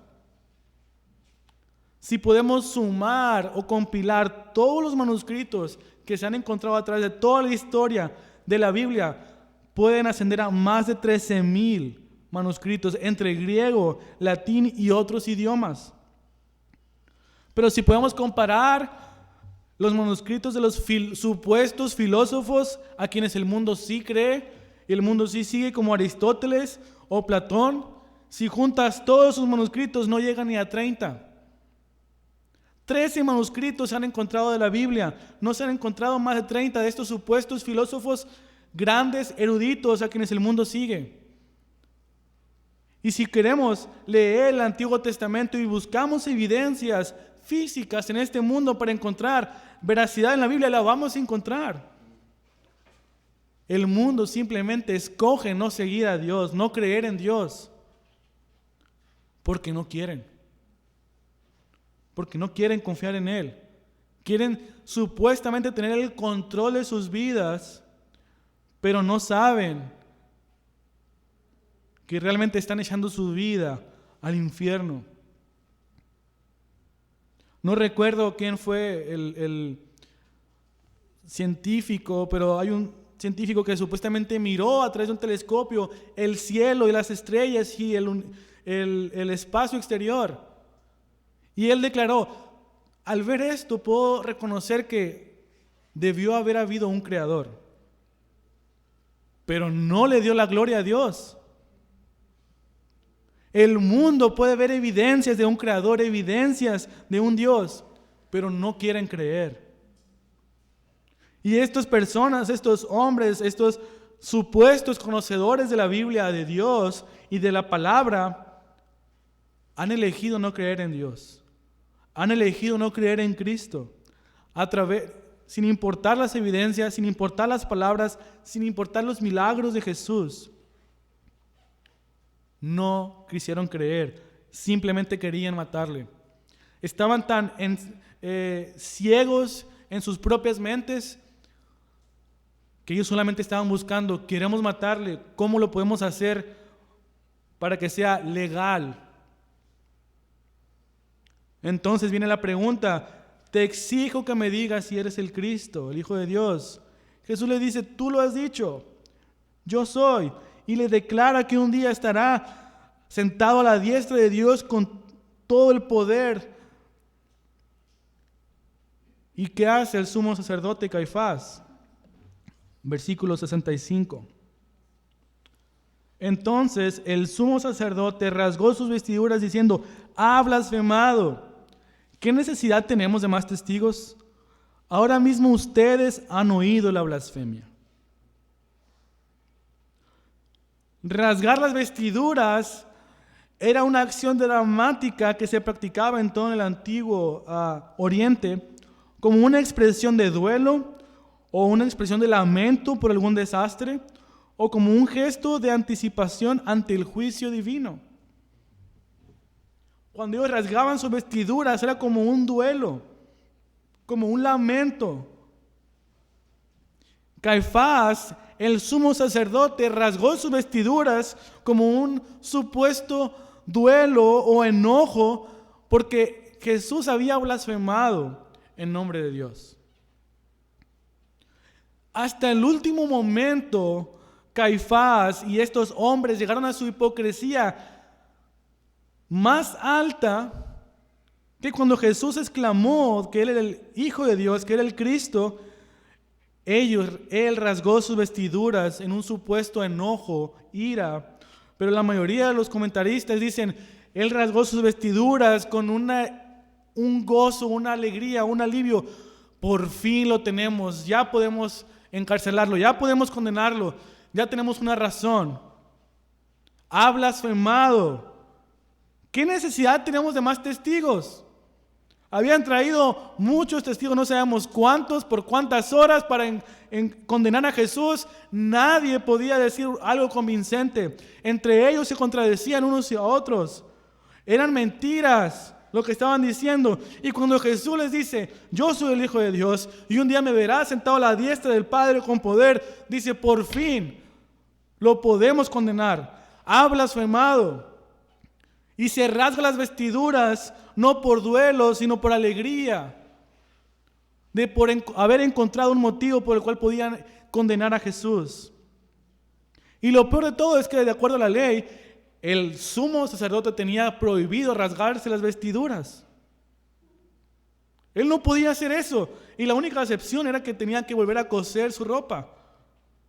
Si podemos sumar o compilar todos los manuscritos que se han encontrado a través de toda la historia de la Biblia, pueden ascender a más de 13,000 manuscritos entre griego, latín y otros idiomas. Pero si podemos comparar los manuscritos de los supuestos filósofos a quienes el mundo sí cree y el mundo sí sigue, como Aristóteles o Platón, si juntas todos sus manuscritos no llegan ni a 30. 13 manuscritos se han encontrado de la Biblia, no se han encontrado más de 30 de estos supuestos filósofos grandes, eruditos a quienes el mundo sigue. Y si queremos leer el Antiguo Testamento y buscamos evidencias físicas en este mundo para encontrar veracidad en la Biblia, la vamos a encontrar. El mundo simplemente escoge no seguir a Dios, no creer en Dios, porque no quieren. Porque no quieren confiar en Él. Quieren supuestamente tener el control de sus vidas, pero no saben que realmente están echando su vida al infierno. No recuerdo quién fue el científico, pero hay un científico que supuestamente miró a través de un telescopio el cielo y las estrellas y el espacio exterior. Y él declaró: al ver esto puedo reconocer que debió haber habido un creador, pero no le dio la gloria a Dios. El mundo puede ver evidencias de un creador, evidencias de un Dios, pero no quieren creer. Y estas personas, estos hombres, estos supuestos conocedores de la Biblia, de Dios y de la palabra, han elegido no creer en Dios. Han elegido no creer en Cristo. Sin importar las evidencias, sin importar las palabras, sin importar los milagros de Jesús, no quisieron creer, simplemente querían matarle. Estaban tan ciegos en sus propias mentes que ellos solamente estaban buscando: queremos matarle, ¿cómo lo podemos hacer para que sea legal? Entonces viene la pregunta: te exijo que me digas si eres el Cristo, el Hijo de Dios. Jesús le dice: tú lo has dicho, yo soy. Y le declara que un día estará sentado a la diestra de Dios con todo el poder. ¿Y qué hace el sumo sacerdote Caifás? Versículo 65. Entonces el sumo sacerdote rasgó sus vestiduras diciendo: ha blasfemado. ¿Qué necesidad tenemos de más testigos? Ahora mismo ustedes han oído la blasfemia. Rasgar las vestiduras era una acción dramática que se practicaba en todo el antiguo Oriente como una expresión de duelo o una expresión de lamento por algún desastre o como un gesto de anticipación ante el juicio divino. Cuando ellos rasgaban sus vestiduras era como un duelo, como un lamento. Caifás, el sumo sacerdote, rasgó sus vestiduras como un supuesto duelo o enojo porque Jesús había blasfemado en nombre de Dios. Hasta el último momento, Caifás y estos hombres llegaron a su hipocresía más alta que cuando Jesús exclamó que Él era el Hijo de Dios, que era el Cristo. Él rasgó sus vestiduras en un supuesto enojo, ira, pero la mayoría de los comentaristas dicen: Él rasgó sus vestiduras con un gozo, una alegría, un alivio. Por fin lo tenemos, ya podemos encarcelarlo, ya podemos condenarlo, ya tenemos una razón. Ha blasfemado. ¿Qué necesidad tenemos de más testigos? Habían traído muchos testigos, no sabemos cuántos, por cuántas horas para condenar a Jesús. Nadie podía decir algo convincente. Entre ellos se contradecían unos a otros. Eran mentiras lo que estaban diciendo. Y cuando Jesús les dice: yo soy el Hijo de Dios y un día me verás sentado a la diestra del Padre con poder, dice: por fin lo podemos condenar. Ha blasfemado. Y se rasga las vestiduras no por duelo, sino por alegría, por haber encontrado un motivo por el cual podían condenar a Jesús. Y lo peor de todo es que, de acuerdo a la ley, el sumo sacerdote tenía prohibido rasgarse las vestiduras. Él no podía hacer eso. Y la única excepción era que tenía que volver a coser su ropa.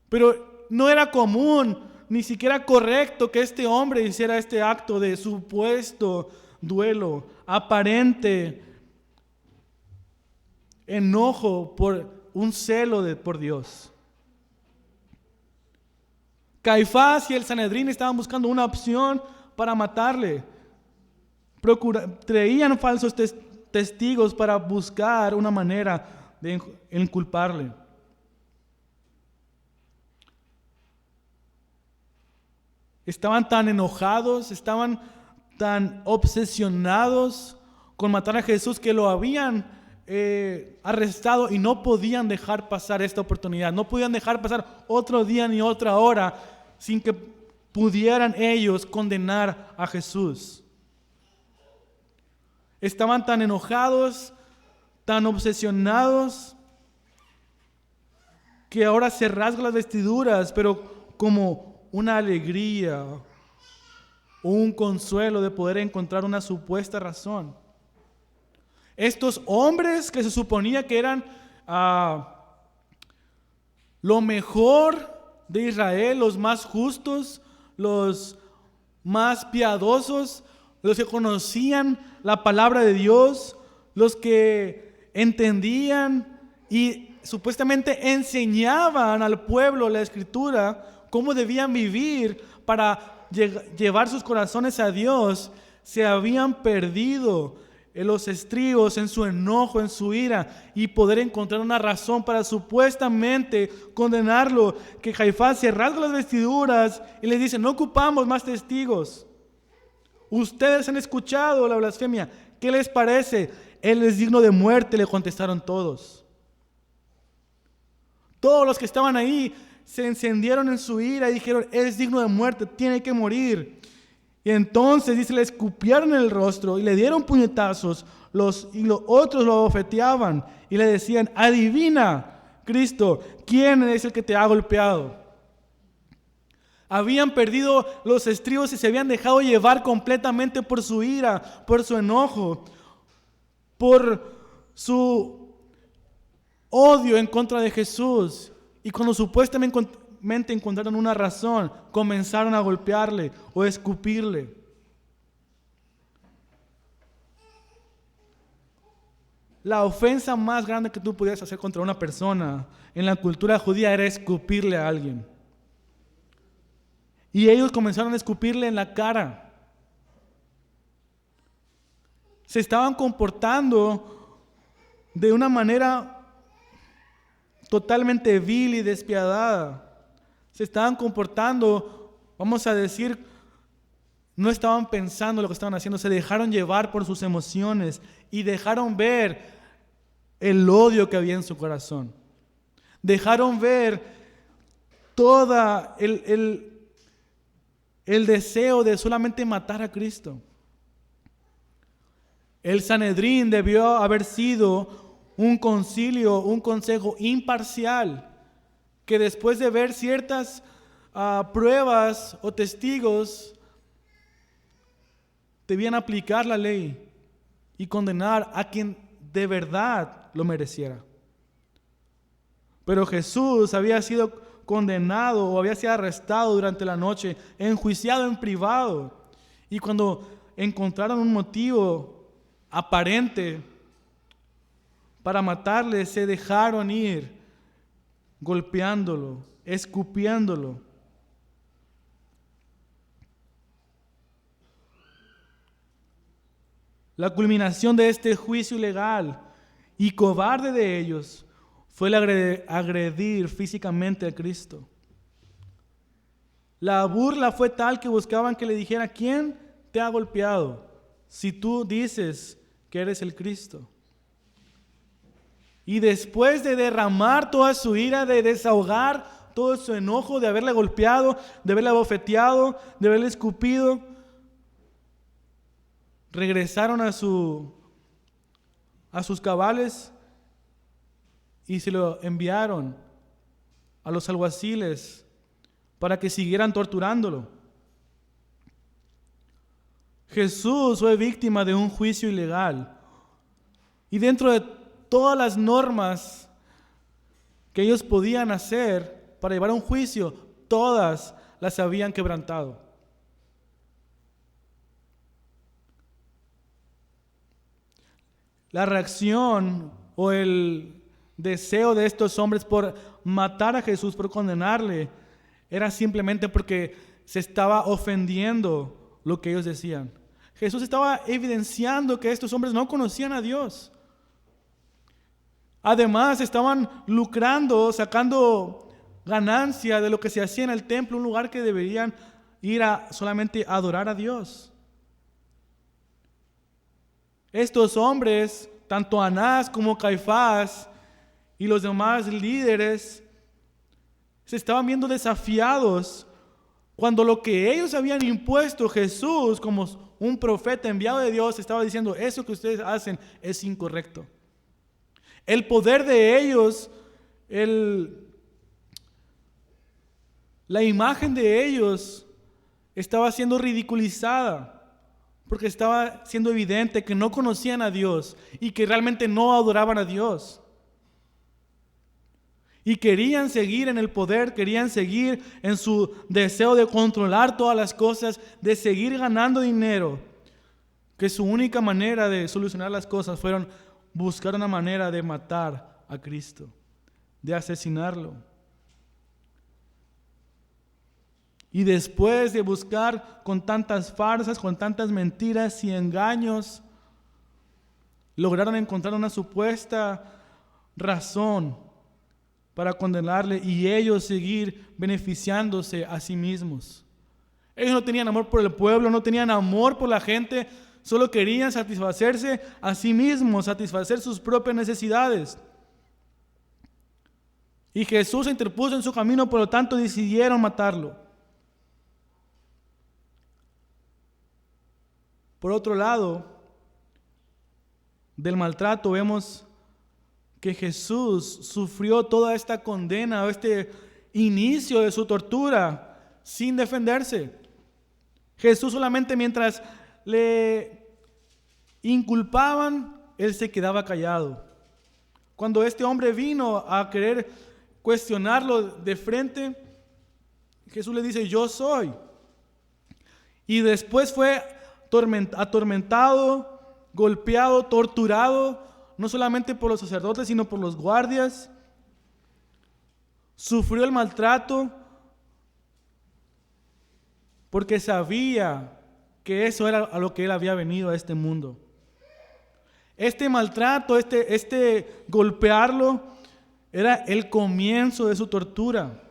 Pero no era común, ni siquiera correcto, que este hombre hiciera este acto de supuesto duelo, aparente enojo por un celo por Dios. Caifás y el Sanedrín estaban buscando una opción para matarle. Traían falsos testigos para buscar una manera de inculparle. Estaban tan enojados, estaban tan obsesionados con matar a Jesús que lo habían arrestado y no podían dejar pasar esta oportunidad. No podían dejar pasar otro día ni otra hora sin que pudieran ellos condenar a Jesús. Estaban tan enojados, tan obsesionados, que ahora se rasgan las vestiduras, pero como una alegría o un consuelo de poder encontrar una supuesta razón. Estos hombres que se suponía que eran lo mejor de Israel, los más justos, los más piadosos, los que conocían la palabra de Dios, los que entendían y supuestamente enseñaban al pueblo la Escritura, cómo debían vivir para llevar sus corazones a Dios, se habían perdido en los estribos, en su enojo, en su ira, y poder encontrar una razón para supuestamente condenarlo. Que Caifás se rasga las vestiduras y les dice: no ocupamos más testigos. Ustedes han escuchado la blasfemia. ¿Qué les parece? Él es digno de muerte, le contestaron todos. Todos los que estaban ahí se encendieron en su ira y dijeron: es digno de muerte, tiene que morir. Y entonces dice, le escupieron en el rostro y le dieron puñetazos, y los otros lo abofeteaban y le decían: adivina, Cristo, ¿quién es el que te ha golpeado? Habían perdido los estribos y se habían dejado llevar completamente por su ira, por su enojo, por su odio en contra de Jesús. Y cuando supuestamente encontraron una razón, comenzaron a golpearle o a escupirle. La ofensa más grande que tú podías hacer contra una persona en la cultura judía era escupirle a alguien. Y ellos comenzaron a escupirle en la cara. Se estaban comportando de una manera totalmente vil y despiadada. Se estaban comportando, vamos a decir, no estaban pensando lo que estaban haciendo, se dejaron llevar por sus emociones y dejaron ver el odio que había en su corazón. Dejaron ver todo el deseo de solamente matar a Cristo. El Sanedrín debió haber sido un concilio, un consejo imparcial, que después de ver ciertas pruebas o testigos, debían aplicar la ley y condenar a quien de verdad lo mereciera. Pero Jesús había sido condenado o había sido arrestado durante la noche, enjuiciado en privado. Y cuando encontraron un motivo aparente para matarle, se dejaron ir golpeándolo, escupiéndolo. La culminación de este juicio ilegal y cobarde de ellos fue el agredir físicamente a Cristo. La burla fue tal que buscaban que le dijera: ¿quién te ha golpeado? Si tú dices que eres el Cristo. Y después de derramar toda su ira, de desahogar todo su enojo, de haberle golpeado, de haberle abofeteado, de haberle escupido, regresaron a sus cabales y se lo enviaron a los alguaciles para que siguieran torturándolo. Jesús fue víctima de un juicio ilegal. Y dentro de todas las normas que ellos podían hacer para llevar a un juicio, todas las habían quebrantado. La reacción o el deseo de estos hombres por matar a Jesús, por condenarle, era simplemente porque se estaba ofendiendo lo que ellos decían. Jesús estaba evidenciando que estos hombres no conocían a Dios. Además, estaban lucrando, sacando ganancia de lo que se hacía en el templo, un lugar que deberían ir a solamente adorar a Dios. Estos hombres, tanto Anás como Caifás y los demás líderes, se estaban viendo desafiados cuando lo que ellos habían impuesto, Jesús como un profeta enviado de Dios, estaba diciendo: eso que ustedes hacen es incorrecto. El poder de ellos, la imagen de ellos estaba siendo ridiculizada, porque estaba siendo evidente que no conocían a Dios y que realmente no adoraban a Dios. Y querían seguir en el poder, querían seguir en su deseo de controlar todas las cosas, de seguir ganando dinero. Que su única manera de solucionar las cosas fueron buscar una manera de matar a Cristo, de asesinarlo. Y después de buscar con tantas farsas, con tantas mentiras y engaños, lograron encontrar una supuesta razón para condenarle y ellos seguir beneficiándose a sí mismos. Ellos no tenían amor por el pueblo, no tenían amor por la gente, solo querían satisfacerse a sí mismos, satisfacer sus propias necesidades. Y Jesús se interpuso en su camino, por lo tanto decidieron matarlo. Por otro lado, del maltrato vemos que Jesús sufrió toda esta condena o este inicio de su tortura sin defenderse. Jesús solamente mientras le inculpaban, él se quedaba callado. Cuando este hombre vino a querer cuestionarlo de frente, Jesús le dice: yo soy. Y después fue atormentado, golpeado, torturado, no solamente por los sacerdotes, sino por los guardias. Sufrió el maltrato porque sabía que eso era a lo que él había venido a este mundo. Este maltrato, este golpearlo, era el comienzo de su tortura.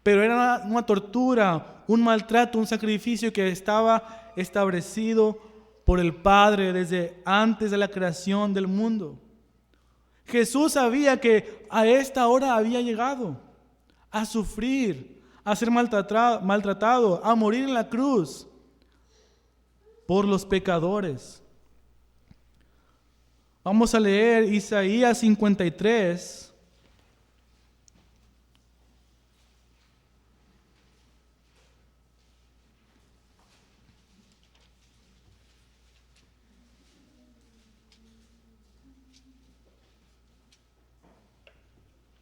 Pero era una tortura, un maltrato, un sacrificio que estaba establecido por el Padre desde antes de la creación del mundo. Jesús sabía que a esta hora había llegado a sufrir, a ser maltratado, a morir en la cruz por los pecadores. Vamos a leer Isaías 53.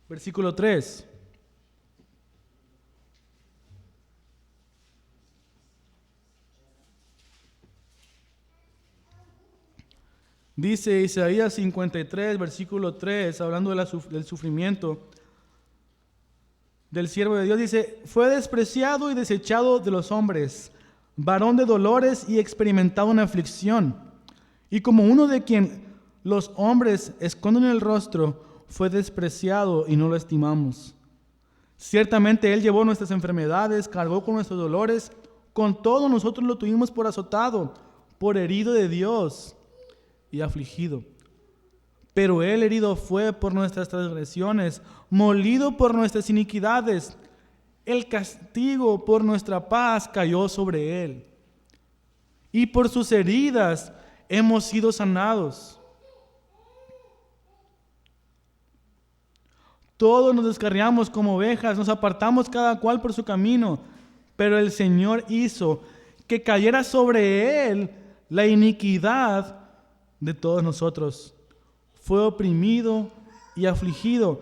Versículo 3. Dice Isaías 53, versículo 3, hablando del sufrimiento del siervo de Dios, dice: fue despreciado y desechado de los hombres, varón de dolores y experimentado en aflicción, y como uno de quien los hombres esconden el rostro, fue despreciado y no lo estimamos. Ciertamente Él llevó nuestras enfermedades, cargó con nuestros dolores, con todo nosotros lo tuvimos por azotado, por herido de Dios y afligido. Pero Él herido fue por nuestras transgresiones, molido por nuestras iniquidades. El castigo por nuestra paz cayó sobre Él, y por sus heridas hemos sido sanados. Todos nos descarriamos como ovejas, nos apartamos cada cual por su camino, pero el Señor hizo que cayera sobre él la iniquidad de todos nosotros. Fue oprimido y afligido,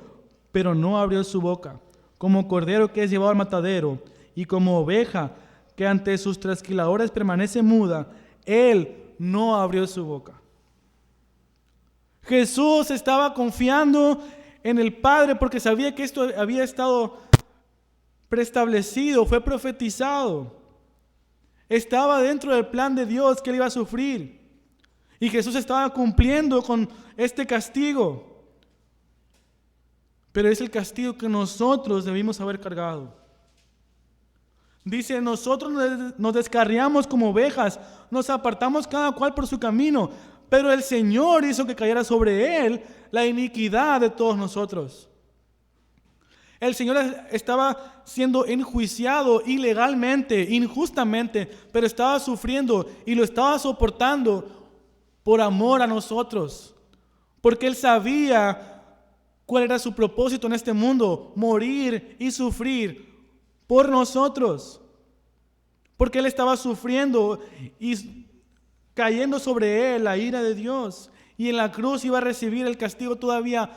pero no abrió su boca. Como cordero que es llevado al matadero, y como oveja que ante sus trasquiladores permanece muda, él no abrió su boca. Jesús estaba confiando en el Padre porque sabía que esto había estado preestablecido, fue profetizado. Estaba dentro del plan de Dios que él iba a sufrir. Y Jesús estaba cumpliendo con este castigo. Pero es el castigo que nosotros debimos haber cargado. Dice, nosotros nos descarriamos como ovejas, nos apartamos cada cual por su camino, pero el Señor hizo que cayera sobre él la iniquidad de todos nosotros. El Señor estaba siendo enjuiciado ilegalmente, injustamente, pero estaba sufriendo y lo estaba soportando por amor a nosotros, porque Él sabía cuál era su propósito en este mundo: morir y sufrir por nosotros, porque Él estaba sufriendo y cayendo sobre Él la ira de Dios, y en la cruz iba a recibir el castigo todavía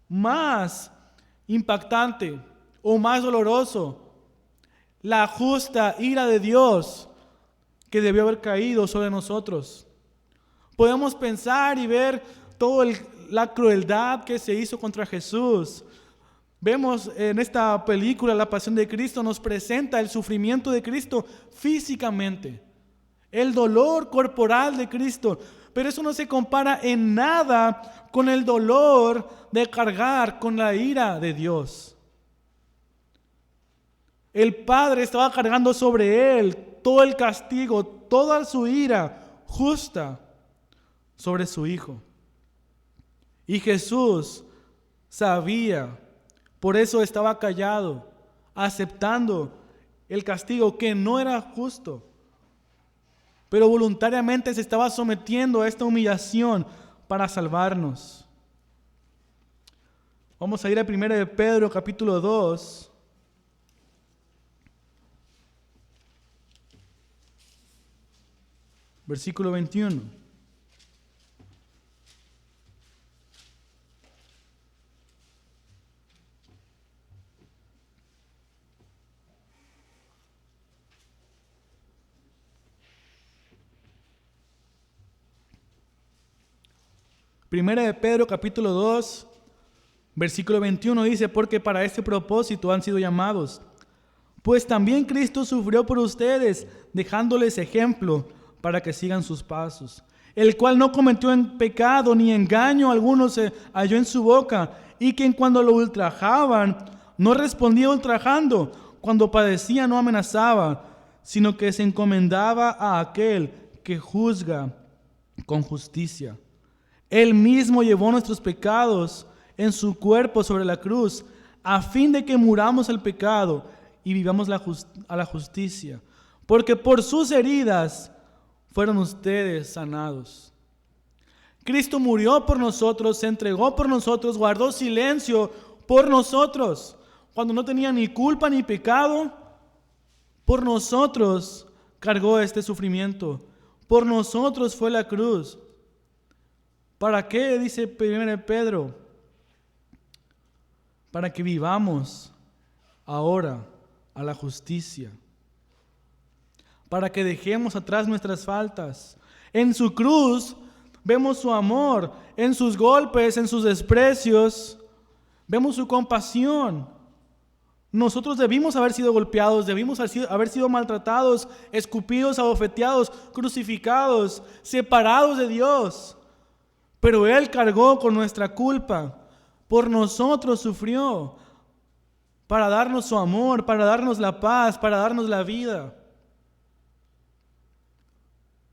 más impactante o más doloroso, la justa ira de Dios que debió haber caído sobre nosotros. Podemos pensar y ver toda la crueldad que se hizo contra Jesús. Vemos en esta película, La Pasión de Cristo, nos presenta el sufrimiento de Cristo físicamente, el dolor corporal de Cristo, pero eso no se compara en nada con el dolor de cargar con la ira de Dios. El Padre estaba cargando sobre Él todo el castigo, toda su ira justa sobre su Hijo. Y Jesús sabía, por eso estaba callado, aceptando el castigo que no era justo, pero voluntariamente se estaba sometiendo a esta humillación para salvarnos. Vamos a ir a 1 de Pedro capítulo 2. Versículo 21. Primera de Pedro capítulo 2, versículo 21 dice: porque para este propósito han sido llamados, pues también Cristo sufrió por ustedes, dejándoles ejemplo para que sigan sus pasos, el cual no cometió en pecado ni engaño alguno se halló en su boca, y quien cuando lo ultrajaban no respondía ultrajando, cuando padecía no amenazaba, sino que se encomendaba a aquel que juzga con justicia. Él mismo llevó nuestros pecados en su cuerpo sobre la cruz, a fin de que muramos al pecado y vivamos a la justicia. Porque por sus heridas fueron ustedes sanados. Cristo murió por nosotros, se entregó por nosotros, guardó silencio por nosotros, cuando no tenía ni culpa ni pecado. Por nosotros cargó este sufrimiento, por nosotros fue la cruz. ¿Para qué? Dice 1 Pedro. Para que vivamos ahora a la justicia. Para que dejemos atrás nuestras faltas. En su cruz vemos su amor. En sus golpes, en sus desprecios, vemos su compasión. Nosotros debimos haber sido golpeados, debimos haber sido maltratados, escupidos, abofeteados, crucificados, separados de Dios. Pero Él cargó con nuestra culpa, por nosotros sufrió, para darnos su amor, para darnos la paz, para darnos la vida.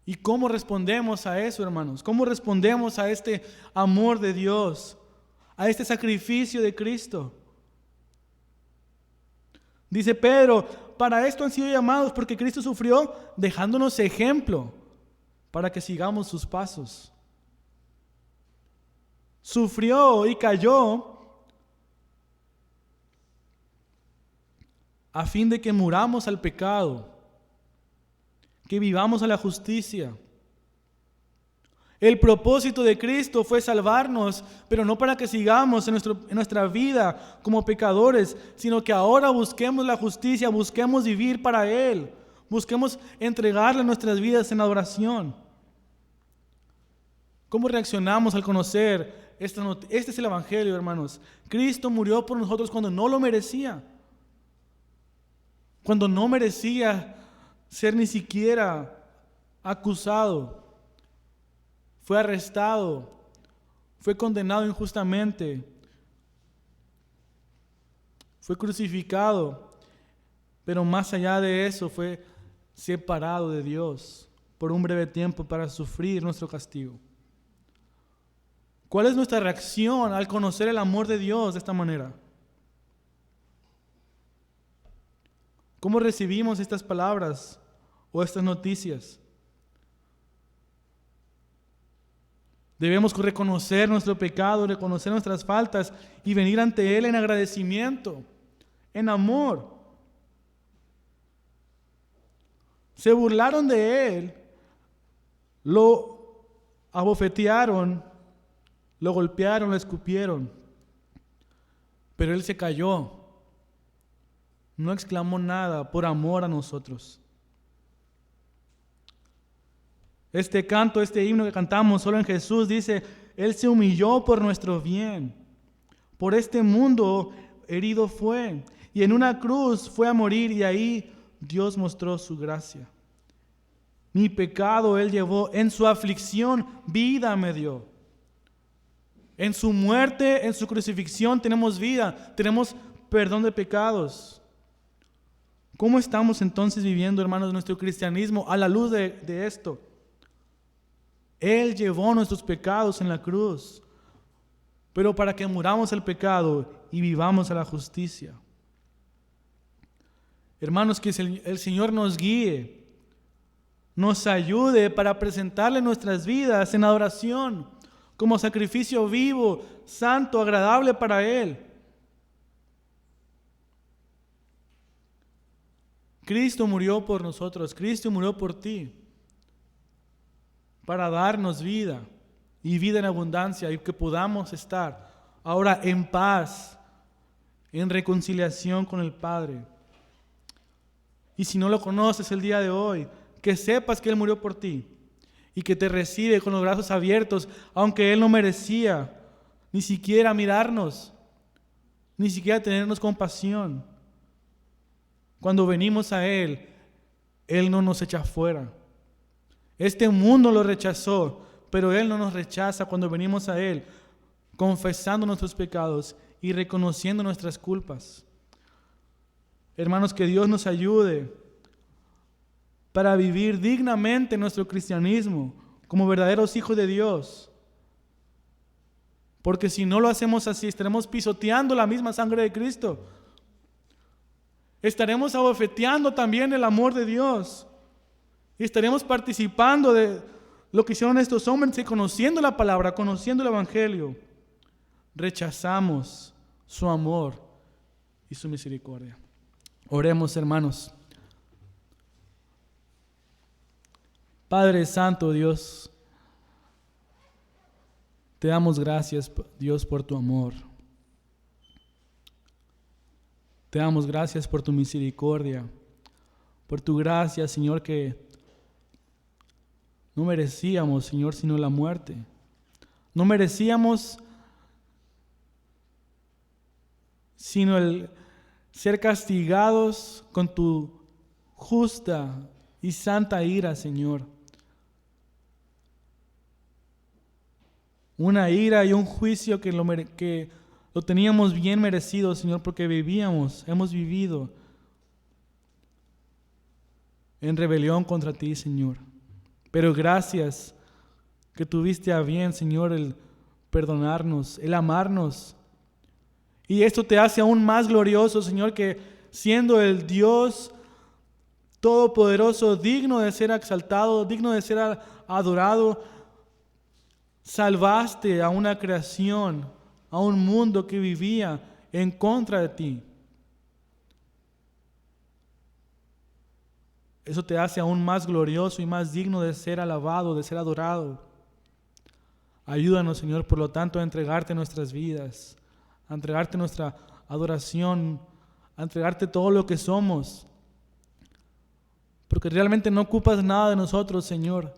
¿Y cómo respondemos a eso, hermanos? ¿Cómo respondemos a este amor de Dios, a este sacrificio de Cristo? Dice Pedro, para esto han sido llamados, porque Cristo sufrió dejándonos ejemplo, para que sigamos sus pasos. Sufrió y cayó a fin de que muramos al pecado, que vivamos a la justicia. El propósito de Cristo fue salvarnos, pero no para que sigamos en nuestra vida como pecadores, sino que ahora busquemos la justicia, busquemos vivir para Él, busquemos entregarle nuestras vidas en adoración. ¿Cómo reaccionamos al conocer este es el Evangelio, hermanos? Cristo murió por nosotros cuando no lo merecía. Cuando no merecía ser ni siquiera acusado. Fue arrestado. Fue condenado injustamente. Fue crucificado. Pero más allá de eso, fue separado de Dios por un breve tiempo para sufrir nuestro castigo. ¿Cuál es nuestra reacción al conocer el amor de Dios de esta manera? ¿Cómo recibimos estas palabras o estas noticias? Debemos reconocer nuestro pecado, reconocer nuestras faltas y venir ante Él en agradecimiento, en amor. Se burlaron de Él, lo abofetearon, lo golpearon, lo escupieron, pero Él se calló. No exclamó nada por amor a nosotros. Este canto, este himno que cantamos solo en Jesús dice, Él se humilló por nuestro bien. Por este mundo herido fue. Y en una cruz fue a morir y ahí Dios mostró su gracia. Mi pecado Él llevó, en su aflicción vida me dio. En su muerte, en su crucifixión tenemos vida, tenemos perdón de pecados. ¿Cómo estamos entonces viviendo, hermanos, nuestro cristianismo a la luz de esto? Él llevó nuestros pecados en la cruz, pero para que muramos al pecado y vivamos a la justicia. Hermanos, que el Señor nos guíe, nos ayude para presentarle nuestras vidas en adoración, como sacrificio vivo, santo, agradable para Él. Cristo murió por nosotros, Cristo murió por ti, para darnos vida y vida en abundancia y que podamos estar ahora en paz, en reconciliación con el Padre. Y si no lo conoces el día de hoy, que sepas que Él murió por ti y que te recibe con los brazos abiertos, aunque Él no merecía ni siquiera mirarnos, ni siquiera tenernos compasión. Cuando venimos a Él, Él no nos echa fuera. Este mundo lo rechazó, pero Él no nos rechaza cuando venimos a Él, confesando nuestros pecados y reconociendo nuestras culpas. Hermanos, que Dios nos ayude para vivir dignamente nuestro cristianismo como verdaderos hijos de Dios. Porque si no lo hacemos así, estaremos pisoteando la misma sangre de Cristo. Estaremos abofeteando también el amor de Dios. Y estaremos participando de lo que hicieron estos hombres que conociendo la palabra, conociendo el Evangelio, rechazamos su amor y su misericordia. Oremos, hermanos. Padre Santo, Dios, te damos gracias, Dios, por tu amor. Te damos gracias por tu misericordia, por tu gracia, Señor, que no merecíamos, Señor, sino la muerte. No merecíamos sino el ser castigados con tu justa y santa ira, Señor. Una ira y un juicio que lo teníamos bien merecido, Señor, porque hemos vivido en rebelión contra ti, Señor. Pero gracias que tuviste a bien, Señor, el perdonarnos, el amarnos. Y esto te hace aún más glorioso, Señor, que siendo el Dios todopoderoso, digno de ser exaltado, digno de ser adorado, salvaste a una creación, a un mundo que vivía en contra de ti. Eso te hace aún más glorioso y más digno de ser alabado, de ser adorado. Ayúdanos, Señor, por lo tanto, a entregarte nuestras vidas, a entregarte nuestra adoración, a entregarte todo lo que somos. Porque realmente no ocupas nada de nosotros, Señor,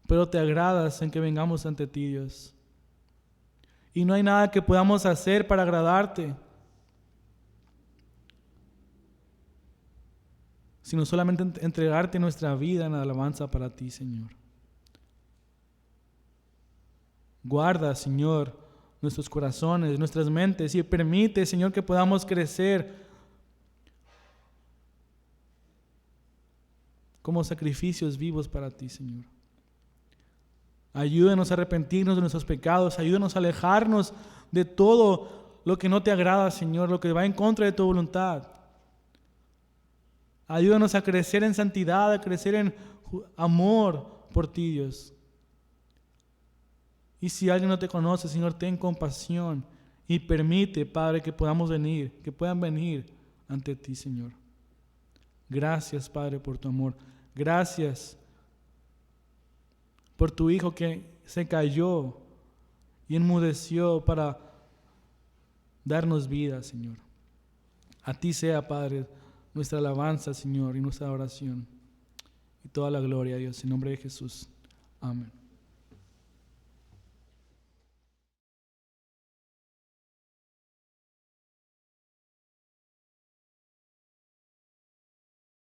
pero te agradas en que vengamos ante ti, Dios. Y no hay nada que podamos hacer para agradarte, sino solamente entregarte nuestra vida en alabanza para ti, Señor. Guarda, Señor, nuestros corazones, nuestras mentes y permite, Señor, que podamos crecer como sacrificios vivos para ti, Señor. Ayúdanos a arrepentirnos de nuestros pecados, ayúdanos a alejarnos de todo lo que no te agrada, Señor, lo que va en contra de tu voluntad. Ayúdanos a crecer en santidad, a crecer en amor por ti, Dios. Y si alguien no te conoce, Señor, ten compasión y permite, Padre, que podamos venir, que puedan venir ante ti, Señor. Gracias, Padre, por tu amor. Gracias por tu Hijo que se cayó y enmudeció para darnos vida, Señor. A ti sea, Padre, nuestra alabanza, Señor, y nuestra oración. Y toda la gloria a Dios, en nombre de Jesús. Amén.